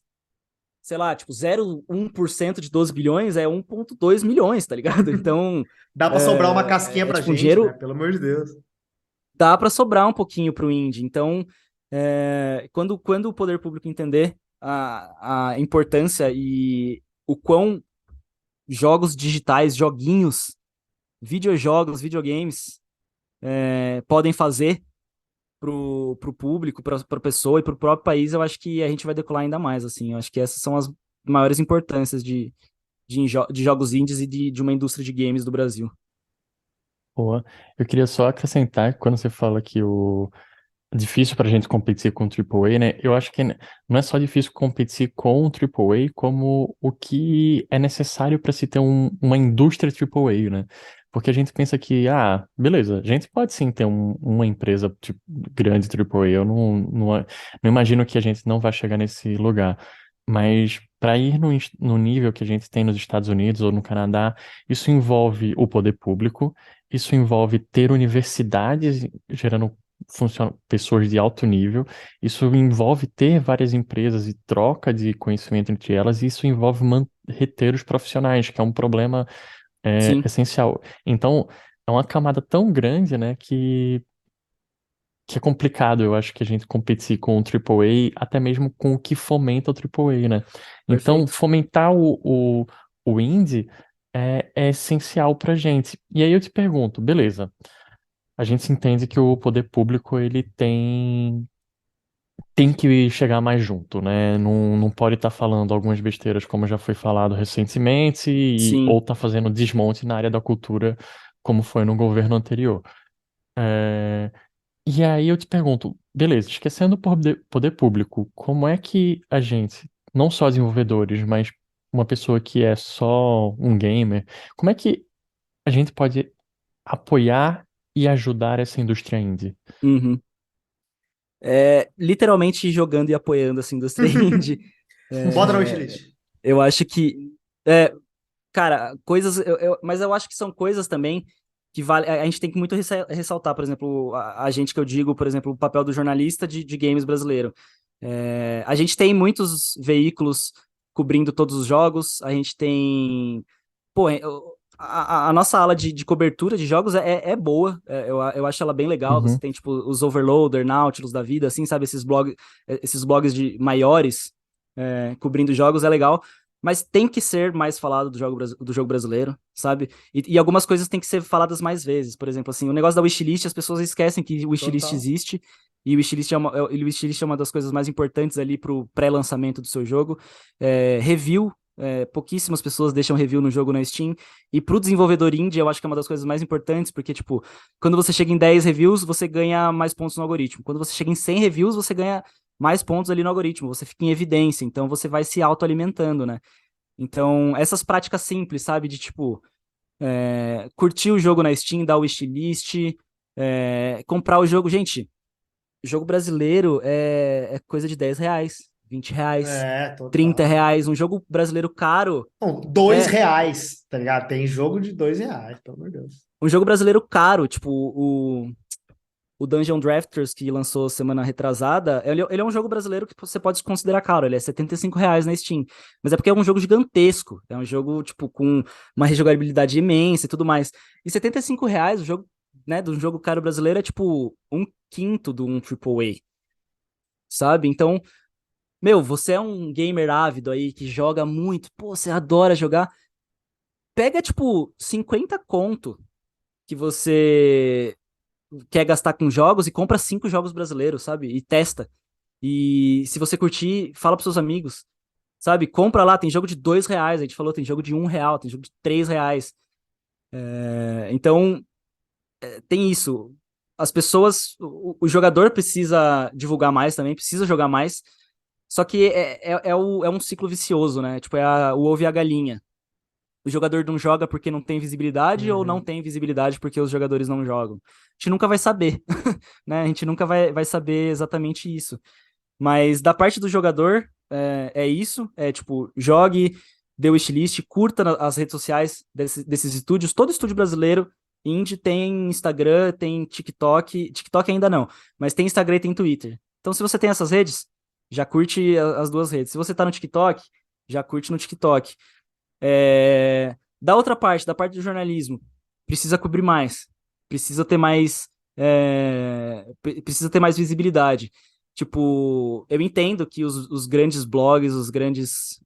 sei lá, tipo, 0,1% de 12 bilhões é 1,2 milhões, tá ligado? Então, Dá pra sobrar uma casquinha pra tipo um gente, né? dinheiro, Pelo amor de Deus. dá pra sobrar um pouquinho pro indie. Então, quando o poder público entender a importância e o quão jogos digitais, joguinhos, videojogos, videogames podem fazer pro público, pra pessoa e pro próprio país, eu acho que a gente vai decolar ainda mais, assim. Eu acho que essas são as maiores importâncias de jogos indies e de uma indústria de games do Brasil. Boa. Eu queria só acrescentar, quando você fala que o difícil para a gente competir com o AAA, né? Eu acho que não é só difícil competir com o AAA, como o que é necessário para se ter uma indústria AAA, né? Porque a gente pensa que, beleza, a gente pode sim ter uma empresa tipo, grande AAA. Eu não imagino que a gente não vai chegar nesse lugar. Mas para ir no nível que a gente tem nos Estados Unidos ou no Canadá, isso envolve o poder público, isso envolve ter universidades gerando pessoas de alto nível. Isso envolve ter várias empresas e troca de conhecimento entre elas, e isso envolve reter os profissionais, que é um problema Sim, essencial. Então, é uma camada tão grande, né, que é complicado, eu acho, que a gente competir com o AAA, até mesmo com o que fomenta o AAA, né? Então, perfeito. fomentar o indie é essencial pra gente. E aí eu te pergunto, beleza, a gente entende que o poder público ele tem que chegar mais junto, né? Não pode estar falando algumas besteiras como já foi falado recentemente ou Sim. tá fazendo desmonte na área da cultura como foi no governo anterior. É, E aí eu te pergunto, beleza, esquecendo o poder público, como é que a gente, não só desenvolvedores, mas uma pessoa que é só um gamer, como é que a gente pode apoiar e ajudar essa indústria indie? Uhum. Literalmente jogando e apoiando essa indústria indie. Bota na É, wishlist. eu acho que, é, cara, coisas. Mas eu acho que são coisas também que vale. A gente tem que muito ressaltar, por exemplo, a gente que eu digo, por exemplo, o papel do jornalista de games brasileiro. A gente tem muitos veículos cobrindo todos os jogos, a gente tem. Pô, a nossa ala de cobertura de jogos é boa, eu acho ela bem legal. Você Uhum. tem, tipo, os Overloader, Nautilus da vida, assim, sabe? Esses blogs de maiores cobrindo jogos é legal, mas tem que ser mais falado do jogo brasileiro, sabe? E algumas coisas têm que ser faladas mais vezes. Por exemplo, assim, o negócio da wishlist, as pessoas esquecem que o wishlist Total. existe. E o wishlist é uma das coisas mais importantes ali pro pré-lançamento do seu jogo. Review, pouquíssimas pessoas deixam review no jogo na Steam. E pro desenvolvedor indie, eu acho que é uma das coisas mais importantes, porque, tipo, quando você chega em 10 reviews, você ganha mais pontos no algoritmo. Quando você chega em 100 reviews, você ganha mais pontos ali no algoritmo. Você fica em evidência, então você vai se autoalimentando, né? Então, essas práticas simples, sabe? De, tipo, curtir o jogo na Steam, dar o wishlist, comprar o jogo. Gente, jogo brasileiro é coisa de R$ 10, R$ 20, Total. R$ 30. Um jogo brasileiro caro Bom, dois é reais, tá ligado? Tem jogo de R$ 2, pelo amor de Deus. um jogo brasileiro caro, tipo o Dungeon Drafters que lançou semana retrasada, ele é um jogo brasileiro que você pode considerar caro, ele é R$ 75 na Steam, mas é porque é um jogo gigantesco, é um jogo, tipo, com uma rejogabilidade imensa e tudo mais, e R$ 75, o jogo, né, de um jogo caro brasileiro é, tipo, um quinto de um AAA, sabe? Então, meu, você é um gamer ávido aí, que joga muito, pô, você adora jogar, pega, tipo, 50 conto que você quer gastar com jogos e compra 5 jogos brasileiros, sabe? E testa. E se você curtir, fala pros seus amigos, sabe? Compra lá, tem jogo de R$ 2, a gente falou, tem jogo de R$ 1, tem jogo de R$ 3. Então, tem isso. As pessoas, o jogador precisa divulgar mais também, precisa jogar mais, só que é um ciclo vicioso, né? Tipo, o ovo e a galinha. o jogador não joga porque não tem visibilidade ou não tem visibilidade porque os jogadores não jogam. A gente nunca vai saber, né? A gente nunca vai saber exatamente isso. Mas da parte do jogador, é isso. É tipo, jogue, dê o wishlist, curta as redes sociais desses estúdios. Todo estúdio brasileiro, indie, tem Instagram, tem TikTok. TikTok ainda não, mas tem Instagram e tem Twitter. Então, se você tem essas redes, já curte as duas redes. Se você tá no TikTok, já curte no TikTok. Da outra parte, da parte do jornalismo, precisa cobrir mais. Precisa ter mais. Precisa ter mais visibilidade. Tipo, eu entendo que os grandes blogs, os grandes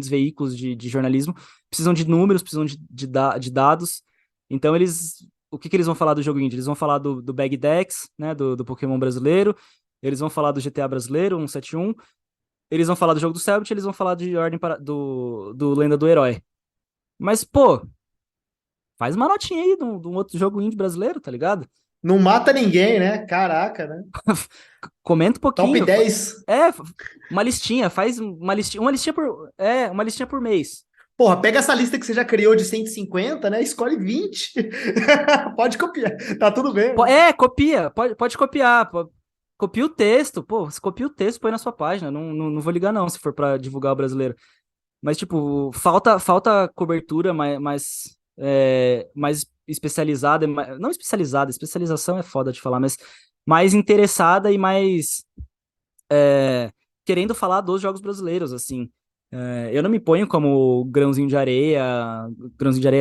veículos de jornalismo precisam de números, precisam de dados. Então, o que eles vão falar do jogo indie? Eles vão falar do Bag Dex, né, do Pokémon brasileiro, eles vão falar do GTA brasileiro, 171, eles vão falar do jogo do Cellbit, eles vão falar de do Lenda do Herói. Mas, pô, faz uma notinha aí de um outro jogo indie brasileiro, tá ligado? Não mata ninguém, né? Caraca, né? Comenta um Top pouquinho. 10. Uma listinha, faz uma listinha por mês. Porra, pega essa lista que você já criou de 150, né? Escolhe 20. Pode copiar. Tá tudo bem. Copia. Pode copiar. Copia o texto. Pô, se copia o texto, põe na sua página. Não vou ligar, não, se for pra divulgar o brasileiro. Mas, tipo, falta cobertura mais especializada. Não especializada, especialização é foda de falar, mas mais interessada e mais querendo falar dos jogos brasileiros, assim. Eu não me ponho como grãozinho de areia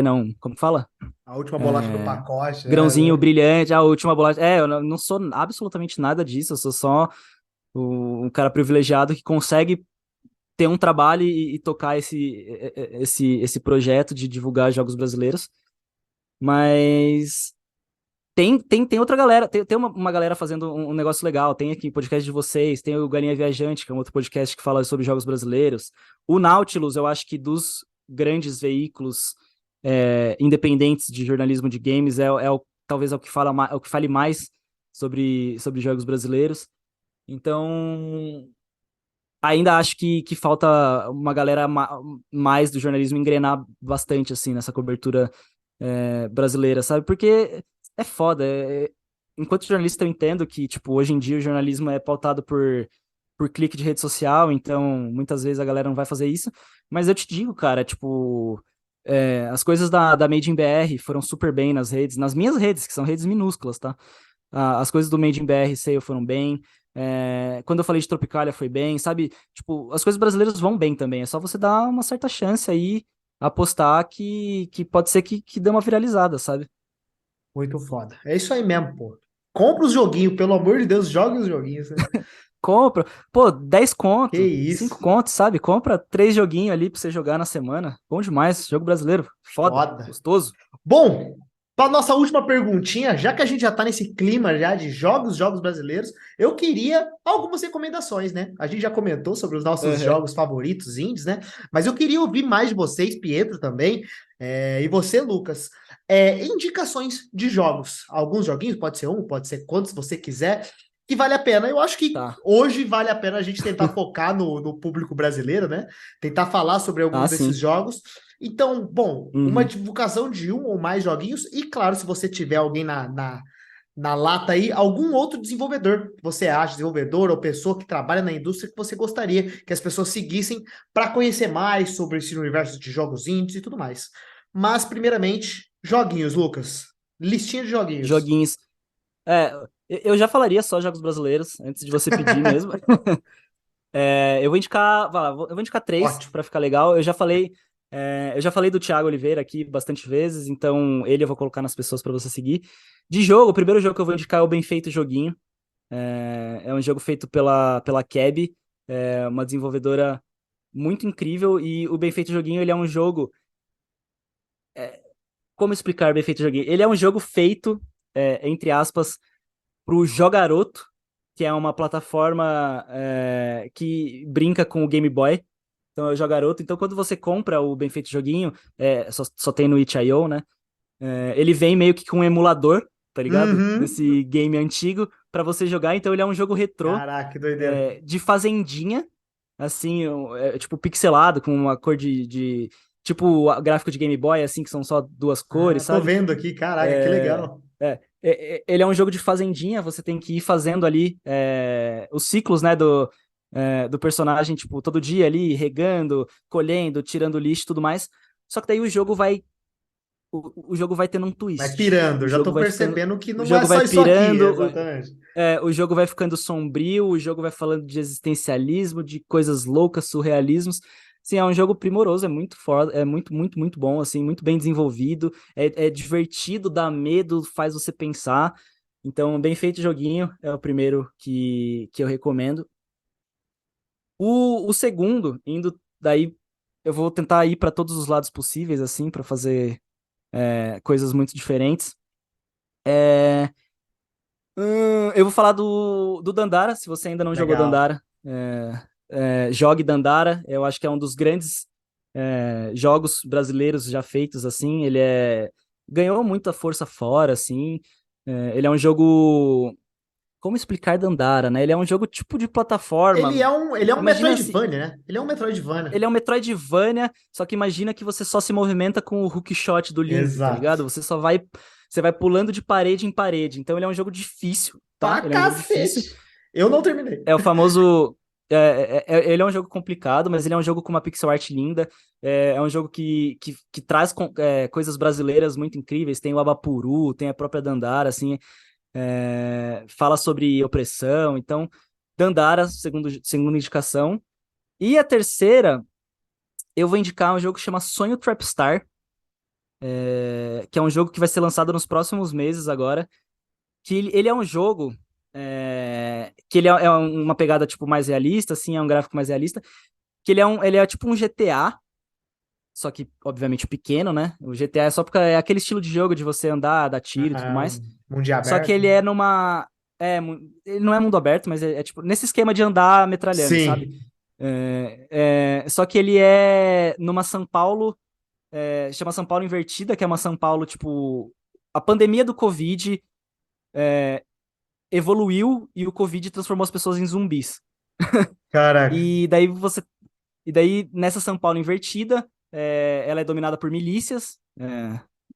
não, como fala? A última bolacha do pacote. Grãozinho brilhante, a última bolacha. Eu não sou absolutamente nada disso, eu sou só um cara privilegiado que consegue ter um trabalho e tocar esse projeto de divulgar jogos brasileiros. Mas tem outra galera, tem uma galera fazendo um negócio legal. Tem aqui o podcast de vocês, tem o Galinha Viajante, que é um outro podcast que fala sobre jogos brasileiros. O Nautilus, eu acho que dos grandes veículos independentes de jornalismo de games, talvez é o que fale mais sobre jogos brasileiros. Então, ainda acho que falta uma galera mais do jornalismo engrenar bastante, assim, nessa cobertura brasileira, sabe? Porque é foda. Enquanto jornalista, eu entendo que, tipo, hoje em dia o jornalismo é pautado por clique de rede social, então muitas vezes a galera não vai fazer isso. Mas eu te digo, cara, tipo, as coisas da Made in BR foram super bem nas redes, nas minhas redes, que são redes minúsculas, tá? As coisas do Made in BR Sale foram bem. Quando eu falei de Tropicália foi bem, sabe? Tipo, as coisas brasileiras vão bem também. É só você dar uma certa chance aí, apostar que pode ser que dê uma viralizada, sabe? Muito foda. É isso aí mesmo, pô. Compra os joguinhos, pelo amor de Deus, jogue os joguinhos, né? Compra. Pô, 10 Que conto, isso. 5 contos, sabe? Compra 3 joguinhos ali pra você jogar na semana. Bom demais. Jogo brasileiro. Foda. Gostoso. Bom, para nossa última perguntinha, já que a gente já tá nesse clima já de jogos brasileiros, eu queria algumas recomendações, né? A gente já comentou sobre os nossos jogos favoritos indies, né? Mas eu queria ouvir mais de vocês, Pietro também, e você, Lucas. Indicações de jogos. Alguns joguinhos, pode ser um, pode ser quantos você quiser, que vale a pena. Eu acho que hoje vale a pena a gente tentar focar no público brasileiro, né? Tentar falar sobre alguns desses jogos. Então, bom, uma divulgação de um ou mais joguinhos, e claro, se você tiver alguém na lata aí, algum outro desenvolvedor que você acha, desenvolvedor ou pessoa que trabalha na indústria que você gostaria que as pessoas seguissem para conhecer mais sobre esse universo de jogos indies e tudo mais. Mas, primeiramente, joguinhos, Lucas. Listinha de joguinhos. Joguinhos. Eu já falaria só jogos brasileiros, antes de você pedir mesmo. Eu vou indicar 3 para ficar legal. Eu já falei do Thiago Oliveira aqui bastante vezes, então ele eu vou colocar nas pessoas para você seguir. De jogo, o primeiro jogo que eu vou indicar é o Bem Feito Joguinho. É um jogo feito pela Keb, uma desenvolvedora muito incrível, e o Bem Feito Joguinho, ele é um jogo... Como explicar Bem Feito Joguinho? Ele é um jogo feito, entre aspas, pro Jogaroto, que é uma plataforma que brinca com o Game Boy. Então é o Jogaroto. Então quando você compra o Bem Feito Joguinho, só tem no itch.io, né? Ele vem meio que com um emulador, tá ligado? Desse game antigo pra você jogar. Então ele é um jogo retrô. Caraca, que doideira. De fazendinha, assim, tipo pixelado, com uma cor de tipo o gráfico de Game Boy, assim, que são só duas cores, Tô sabe? vendo aqui, caraca, que legal. Ele é um jogo de fazendinha, você tem que ir fazendo ali os ciclos, né, do personagem, tipo, todo dia ali, regando, colhendo, tirando lixo e tudo mais. Só que daí o jogo vai tendo um Vai twist. pirando, O já tô jogo vai ficando, percebendo que o não é jogo vai só isso aqui, pirando, exatamente. o jogo vai ficando sombrio, o jogo vai falando de existencialismo, de coisas loucas, surrealismos. Sim, é um jogo primoroso, é muito foda, é muito, muito, muito bom, assim, muito bem desenvolvido, é divertido, dá medo, faz você pensar. Então, bem feito joguinho, é o primeiro que eu recomendo. O segundo, indo daí, eu vou tentar ir para todos os lados possíveis, assim, para fazer coisas muito diferentes. É, eu vou falar do Dandara, se você ainda não jogou Legal. Dandara, jogue Dandara. Eu acho que é um dos grandes jogos brasileiros já feitos, assim. Ganhou muita força fora, assim. Ele é um jogo. Como explicar Dandara, né? Ele é um jogo tipo de plataforma. Ele é um Imagina se. Metroidvania, né? Ele é um Metroidvania. Ele é um Metroidvania, só que imagina que você só se movimenta com o hookshot do Link, tá Exato. ligado? Você vai pulando de parede em parede. Então ele é um jogo difícil, tá? Pra Ele é um jogo difícil. cacete. Eu não terminei. É o famoso. Ele é um jogo complicado, mas ele é um jogo com uma pixel art linda. É um jogo que traz coisas brasileiras muito incríveis. Tem o Abapuru, tem a própria Dandara, assim. Fala sobre opressão. Então, Dandara, segunda indicação. E a terceira, eu vou indicar um jogo que chama Sonho Trapstar, que é um jogo que vai ser lançado nos próximos meses agora. Que ele é um jogo que ele é uma pegada tipo mais realista, assim, é um gráfico mais realista. Que ele é tipo um GTA, só que obviamente pequeno, né? O GTA é só porque é aquele estilo de jogo de você andar, dar tiro e tudo Ah, mais. mundo Só que aberto. ele é numa ele não é mundo aberto, mas é tipo nesse esquema de andar metralhando, sabe? Sim. Só que ele é numa São Paulo, chama São Paulo Invertida, que é uma São Paulo, tipo, a pandemia do Covid evoluiu e o Covid transformou as pessoas em zumbis. Caraca. E daí nessa São Paulo invertida, ela é dominada por milícias,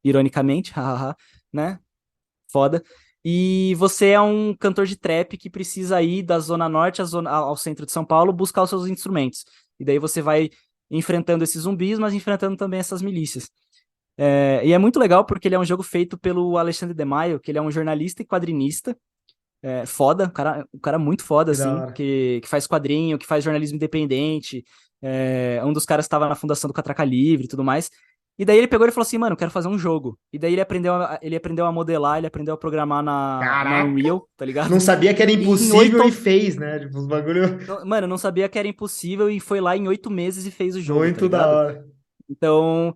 ironicamente, hahaha, né? Foda. E você é um cantor de trap que precisa ir da Zona Norte ao centro de São Paulo buscar os seus instrumentos. E daí você vai enfrentando esses zumbis, mas enfrentando também essas milícias. E é muito legal porque ele é um jogo feito pelo Alexandre de Maio, que ele é um jornalista e quadrinista. Foda, um cara muito foda, Que da assim, hora. que faz quadrinho, que faz jornalismo independente. Um dos caras que estava na fundação do Catraca Livre e tudo mais. E daí ele pegou e falou assim, mano, eu quero fazer um jogo. E daí ele aprendeu a modelar, ele aprendeu a programar na Caraca. Unreal, tá Não ligado? sabia que era E em impossível e fez, né? Tipo, os bagulho Mano, não sabia que era impossível e foi lá em 8 meses e fez o jogo, tá muito da ligado? hora. Então,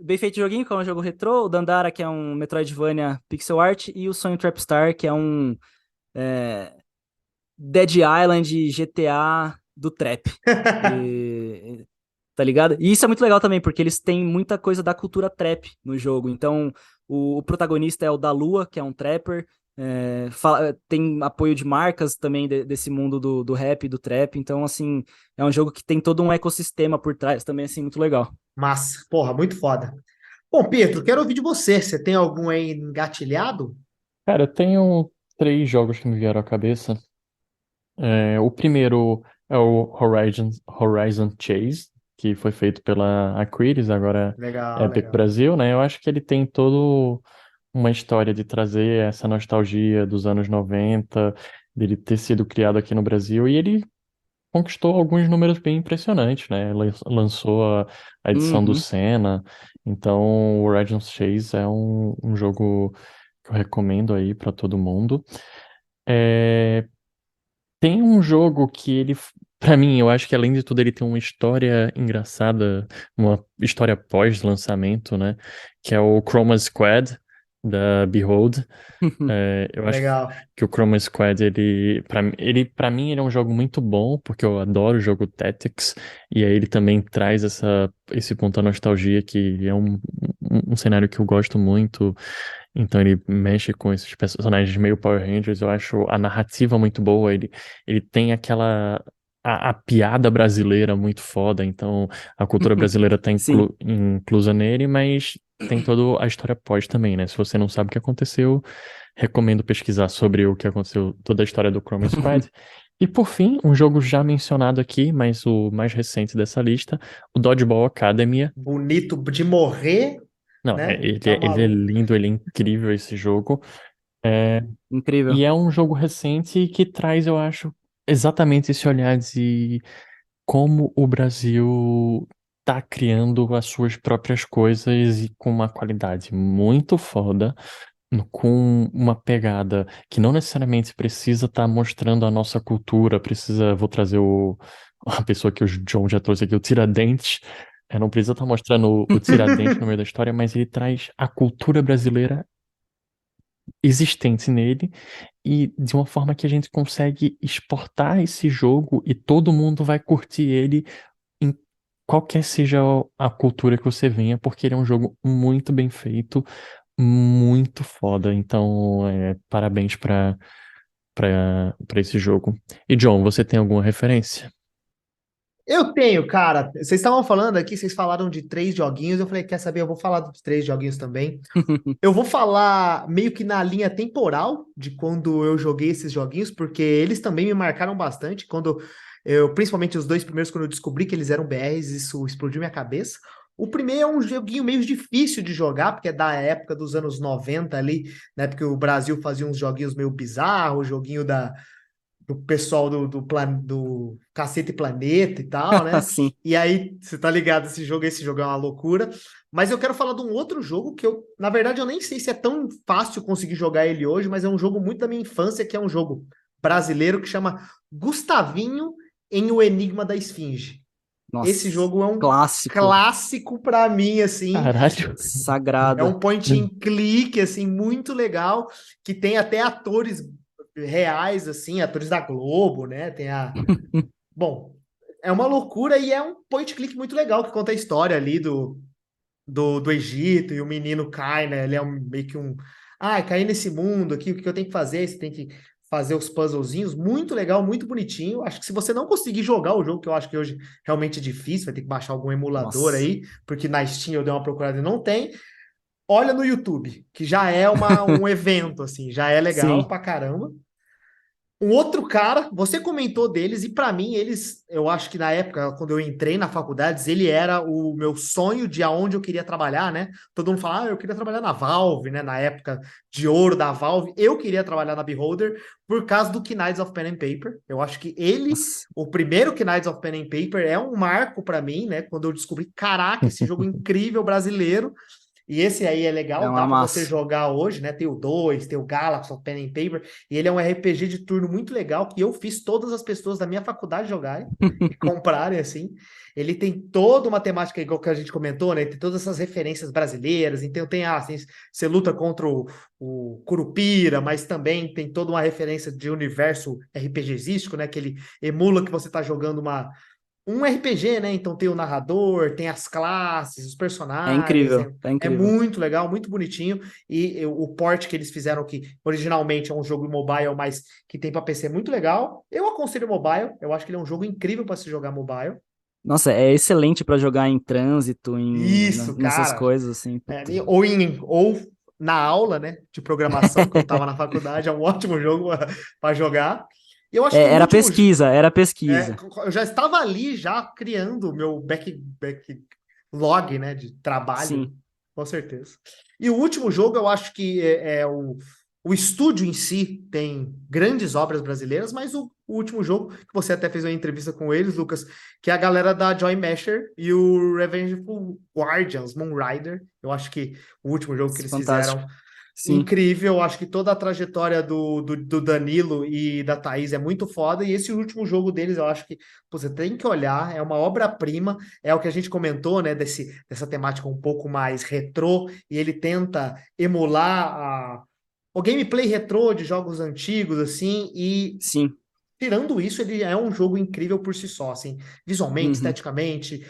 bem feito joguinho, que é um jogo retrô, o Dandara, que é um Metroidvania pixel art, e o Sonho Trapstar, que é um Dead Island GTA do trap. Tá ligado? E isso é muito legal também, porque eles têm muita coisa da cultura trap no jogo. Então, o protagonista é o da Lua, que é um trapper. Tem apoio de marcas também desse mundo do rap e do trap. Então, assim, é um jogo que tem todo um ecossistema por trás também, assim, muito legal. Massa. Porra, muito foda. Bom, Pedro, quero ouvir de você. Você tem algum aí engatilhado? Cara, eu tenho três jogos que me vieram à cabeça. O primeiro é o Horizon Chase, que foi feito pela Aquiris, agora é Legal, Epic legal. Brasil, né? Eu acho que ele tem todo uma história de trazer essa nostalgia dos anos 90, dele ter sido criado aqui no Brasil, e ele conquistou alguns números bem impressionantes, né? Lançou a edição do Uhum. Senna, então o Horizon Chase é um jogo que eu recomendo aí para todo mundo. É, Tem um jogo que ele, pra mim, eu acho que além de tudo ele tem uma história engraçada, uma história pós-lançamento, né? Que é o Chroma Squad da Behold. Eu acho Legal. que o Chroma Squad, para mim, ele é um jogo muito bom, porque eu adoro o jogo Tactics, e aí ele também traz esse ponto da nostalgia, que é um cenário que eu gosto muito. Então ele mexe com esses personagens meio Power Rangers. Eu acho a narrativa muito boa. Ele tem a piada brasileira muito foda, então a cultura brasileira tá Sim. inclusa nele, mas tem toda a história pós também, né? Se você não sabe o que aconteceu, recomendo pesquisar sobre o que aconteceu, toda a história do Chrome Squad. E por fim, um jogo já mencionado aqui, mas o mais recente dessa lista, o Dodgeball Academia. Bonito de morrer, Não, né? ele, Tá ele é maluco. lindo, ele é incrível esse jogo. É, Incrível. e é um jogo recente que traz, eu acho, exatamente esse olhar de como o Brasil tá criando as suas próprias coisas e com uma qualidade muito foda, com uma pegada que não necessariamente precisa estar mostrando a nossa cultura, precisa, vou trazer a pessoa que o John já trouxe aqui, o Tiradentes, não precisa estar mostrando o Tiradentes no meio da história, mas ele traz a cultura brasileira existente nele e de uma forma que a gente consegue exportar esse jogo e todo mundo vai curtir ele em qualquer seja a cultura que você venha, porque ele é um jogo muito bem feito, muito foda. Então, parabéns pra esse jogo. E John, você tem alguma referência? Eu tenho, cara. Vocês estavam falando aqui, vocês falaram de 3 joguinhos. Eu falei, quer saber? Eu vou falar dos 3 joguinhos também. Eu vou falar meio que na linha temporal de quando eu joguei esses joguinhos, porque eles também me marcaram bastante. Principalmente os 2 primeiros, quando eu descobri que eles eram BRs, isso explodiu minha cabeça. O primeiro é um joguinho meio difícil de jogar, porque é da época dos anos 90 ali, né? Porque o Brasil fazia uns joguinhos meio bizarros, joguinho do pessoal do Cacete Planeta e tal, né? Sim. E aí, você tá ligado, esse jogo é uma loucura. Mas eu quero falar de um outro jogo que na verdade, eu nem sei se é tão fácil conseguir jogar ele hoje, mas é um jogo muito da minha infância, que é um jogo brasileiro que chama Gustavinho em O Enigma da Esfinge. Esse Nossa. jogo é um Clássico. clássico para mim, assim, Caralho. é Sagrado. um point and click, assim, muito legal, que tem até atores reais, assim, atores da Globo, né? Bom, é uma loucura e é um point and click muito legal, que conta a história ali do Egito, e o menino cai, né? Ele é meio que caí nesse mundo aqui, o que eu tenho que fazer? Você tem que fazer os puzzlezinhos, muito legal, muito bonitinho. Acho que se você não conseguir jogar o jogo, que eu acho que hoje realmente é difícil, vai ter que baixar algum emulador Nossa. aí, porque na Steam eu dei uma procurada e não tem. Olha no YouTube, que já é um evento, assim, já é legal Sim. pra caramba. Um outro cara, você comentou deles, e para mim, eu acho que na época, quando eu entrei na faculdade, ele era o meu sonho de aonde eu queria trabalhar, né? Todo mundo fala, eu queria trabalhar na Valve, né? Na época de ouro da Valve, eu queria trabalhar na Beholder por causa do Knights of Pen and Paper. Eu acho que Nossa. o primeiro Knights of Pen and Paper, é um marco para mim, né? Quando eu descobri, caraca, esse jogo incrível brasileiro. E esse aí é É legal, uma dá para você massa. jogar hoje, né? Tem o 2, tem o Galaxy of Pen and Paper, e ele é um RPG de turno muito legal, que eu fiz todas as pessoas da minha faculdade jogarem e comprarem, assim. Ele tem toda uma temática, igual que a gente comentou, né? Tem todas essas referências brasileiras, então tem, assim, você luta contra o Curupira, mas também tem toda uma referência de universo RPGístico, né? Que ele emula que você tá jogando um RPG, né? Então tem o narrador, tem as classes, os É personagens, incrível. é, É é incrível. muito legal, muito bonitinho. E o port que eles fizeram, que originalmente é um jogo mobile, mas que tem para PC, é muito legal. Eu aconselho mobile, eu acho que ele é um jogo incrível para se jogar mobile. Nossa, é excelente pra jogar em trânsito, Isso, nessas cara. coisas, assim. Puta. Ou na aula, né, de programação, que eu estava na faculdade, é um ótimo jogo para jogar. E eu acho que o Era último, pesquisa, era pesquisa. eu já estava ali, já criando o meu backlog, né, de trabalho, Sim. com certeza. E o último jogo, eu acho que o estúdio em si tem grandes obras brasileiras, mas o último jogo, que você até fez uma entrevista com eles, Lucas, que é a galera da Joy Masher e o Revengeful Guardians, Moonrider. Eu acho que o último jogo que eles Fantástico. fizeram Sim. incrível. Acho que toda a trajetória do Danilo e da Thaís é muito foda. E esse último jogo deles, eu acho que pô, você tem que olhar, é uma obra-prima. É o que a gente comentou, né? Dessa temática um pouco mais retrô. E ele tenta emular o gameplay retrô de jogos antigos, assim. E Sim. tirando isso, ele é um jogo incrível por si só, assim, visualmente, Uhum. esteticamente,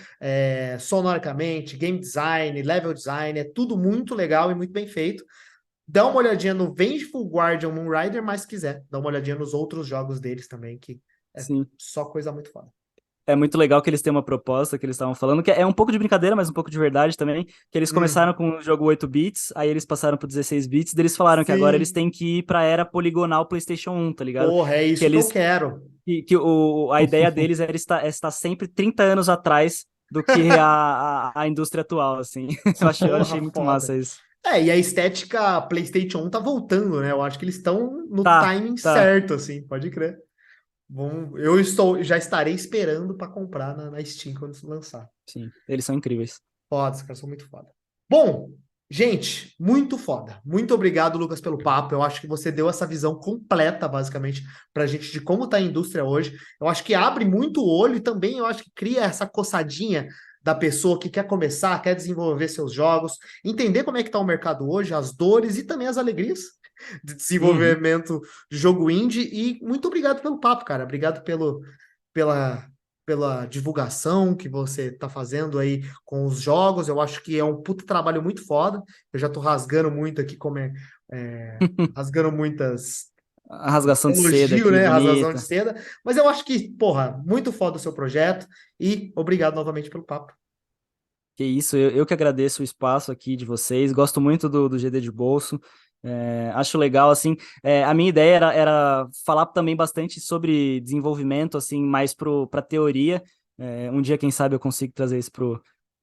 sonoricamente, game design, level design, é tudo muito legal e muito bem feito. Dá uma olhadinha no Vengeful Guardian Moonrider, mas se quiser, dá uma olhadinha nos outros jogos deles também, que Sim. Só coisa muito foda. É muito legal que eles têm uma proposta que eles estavam falando, que é um pouco de brincadeira, mas um pouco de verdade também, que eles começaram com o jogo 8 bits, aí eles passaram pro 16 bits, daí eles falaram que agora eles Sim. têm que ir pra era poligonal PlayStation 1, tá ligado? Porra, é Que isso que eu eles quero. a ideia deles era estar sempre 30 anos atrás do que a indústria atual, assim. Eu Porra, achei muito foda. massa isso. E a estética PlayStation 1 tá voltando, né? Eu acho que eles estão no Tá, timing tá. certo, assim, pode crer. Bom, já estarei esperando para comprar na Steam quando lançar. Sim, eles são incríveis. Foda, os caras são muito foda. Bom, gente, muito foda. Muito obrigado, Lucas, pelo papo. Eu acho que você deu essa visão completa, basicamente, pra gente de como tá a indústria hoje. Eu acho que abre muito o olho e também eu acho que cria essa coçadinha da pessoa que quer começar, quer desenvolver seus jogos, entender como é que tá o mercado hoje, as dores e também as alegrias de Uhum. desenvolvimento de jogo indie. E muito obrigado pelo papo, cara. Obrigado pela, pela divulgação que você está fazendo aí com os jogos. Eu acho que é um puto trabalho muito foda. Eu já tô rasgando muito aqui, rasgando muitas A rasgação de seda elogio, aqui, né? Rasgação de bonita. seda. Mas eu acho que, porra, muito foda o seu projeto. E obrigado novamente pelo papo. Que isso, eu que agradeço o espaço aqui de vocês, gosto muito do GD de Bolso, acho legal, assim, a minha ideia era falar também bastante sobre desenvolvimento, assim, mais para teoria, um dia, quem sabe, eu consigo trazer isso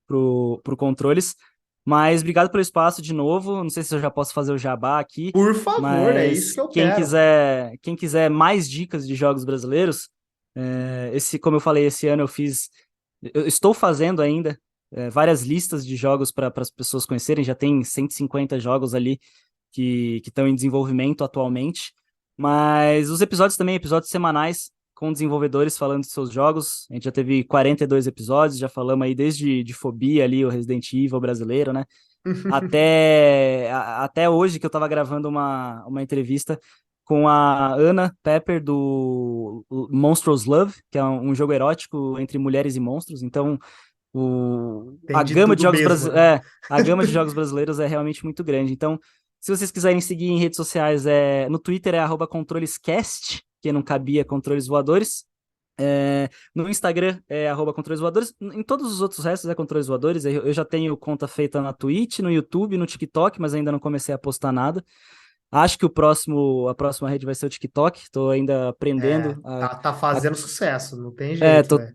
pro Controles, mas obrigado pelo espaço de novo, não sei se eu já posso fazer o jabá aqui, Por favor, é isso mas que eu quero. quem quiser mais dicas de jogos brasileiros, como eu falei, esse ano eu estou fazendo ainda, várias listas de jogos para as pessoas conhecerem, já tem 150 jogos ali que estão em desenvolvimento atualmente, mas os episódios também, episódios semanais com desenvolvedores falando de seus jogos, a gente já teve 42 episódios, já falamos aí desde de Fobia ali, o Resident Evil brasileiro, né, até hoje que eu estava gravando uma entrevista com a Ana Pepper do Monstrous Love, que é um jogo erótico entre mulheres e monstros, então Tem de tudo mesmo, né? a gama de jogos brasileiros é realmente muito grande. Então, se vocês quiserem seguir em redes sociais, no Twitter é @controlescast, que não cabia controles voadores. No Instagram é @controles voadores. Em todos os outros restos é controles voadores. Eu já tenho conta feita na Twitch, no YouTube, no TikTok, mas ainda não comecei a postar nada. Acho que a próxima rede vai ser o TikTok. Estou ainda aprendendo Tá a fazendo sucesso, não tem é, jeito, tô, velho.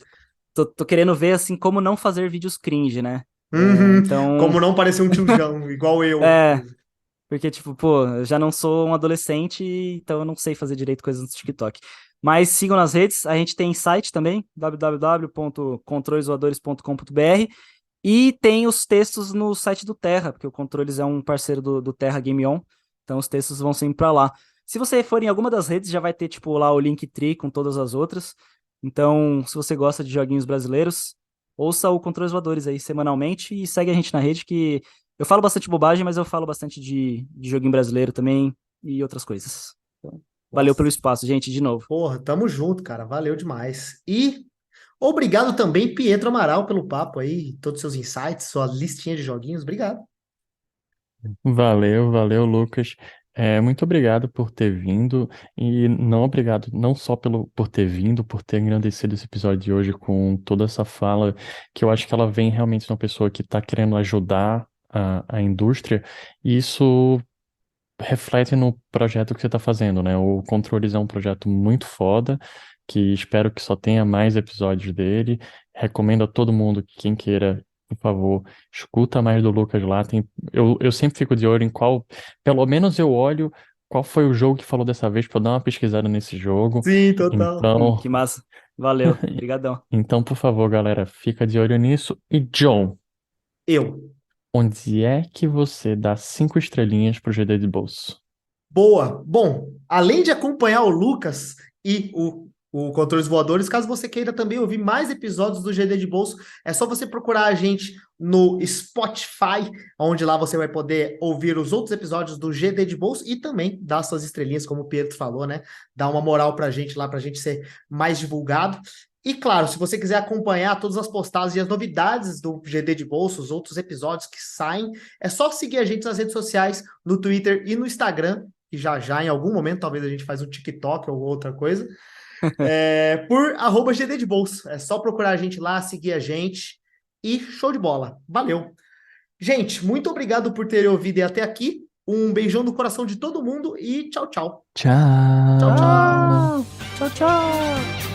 tô querendo ver assim como não fazer vídeos cringe, né? Uhum. Então, Como não parecer um tiozão, igual eu. é, porque tipo, pô, eu já não sou um adolescente, então eu não sei fazer direito coisas no TikTok. Mas sigam nas redes, a gente tem site também, www.controlesvoadores.com.br, e tem os textos no site do Terra, porque o Controles é um parceiro do Terra Game On, então os textos vão sempre para lá. Se você for em alguma das redes, já vai ter tipo lá o Linktree com todas as outras. Então, se você gosta de joguinhos brasileiros, ouça o Controles Voadores aí semanalmente e segue a gente na rede que eu falo bastante bobagem, mas eu falo bastante de joguinho brasileiro também e outras coisas. Então, valeu pelo Nossa, espaço, gente, de novo. porra, tamo junto, cara. Valeu demais. E obrigado também, Pietro Amaral, pelo papo aí, todos os seus insights, sua listinha de joguinhos. Obrigado. Valeu, valeu, Lucas. Muito obrigado por ter vindo e não obrigado não só por ter vindo, por ter engrandecido esse episódio de hoje com toda essa fala, que eu acho que ela vem realmente de uma pessoa que está querendo ajudar a indústria, e isso reflete no projeto que você está fazendo, né? O Controles é um projeto muito foda, que espero que só tenha mais episódios dele. Recomendo a todo mundo, quem queira, por favor, escuta mais do Lucas lá. Eu sempre fico de olho em pelo menos eu olho qual foi o jogo que falou dessa vez para eu dar uma pesquisada nesse jogo. Sim, total. Então, Que massa. Valeu. Obrigadão. então, por favor, galera, fica de olho nisso. E John, Eu. onde é que você dá 5 estrelinhas pro GD de bolso? Boa. Bom, além de acompanhar o Lucas e o Controles Voadores, caso você queira também ouvir mais episódios do GD de Bolso, é só você procurar a gente no Spotify, onde lá você vai poder ouvir os outros episódios do GD de Bolso e também dar suas estrelinhas, como o Pedro falou, né? Dar uma moral pra gente lá, pra gente ser mais divulgado. E claro, se você quiser acompanhar todas as postagens e as novidades do GD de Bolso, os outros episódios que saem, é só seguir a gente nas redes sociais, no Twitter e no Instagram, que já em algum momento talvez a gente faz um TikTok ou outra coisa. Por @GD de Bolso. É só procurar a gente lá, seguir a gente e show de bola. Valeu. Gente, muito obrigado por terem ouvido e até aqui. Um beijão no coração de todo mundo e tchau, tchau. Tchau. Tchau, tchau. Tchau, tchau.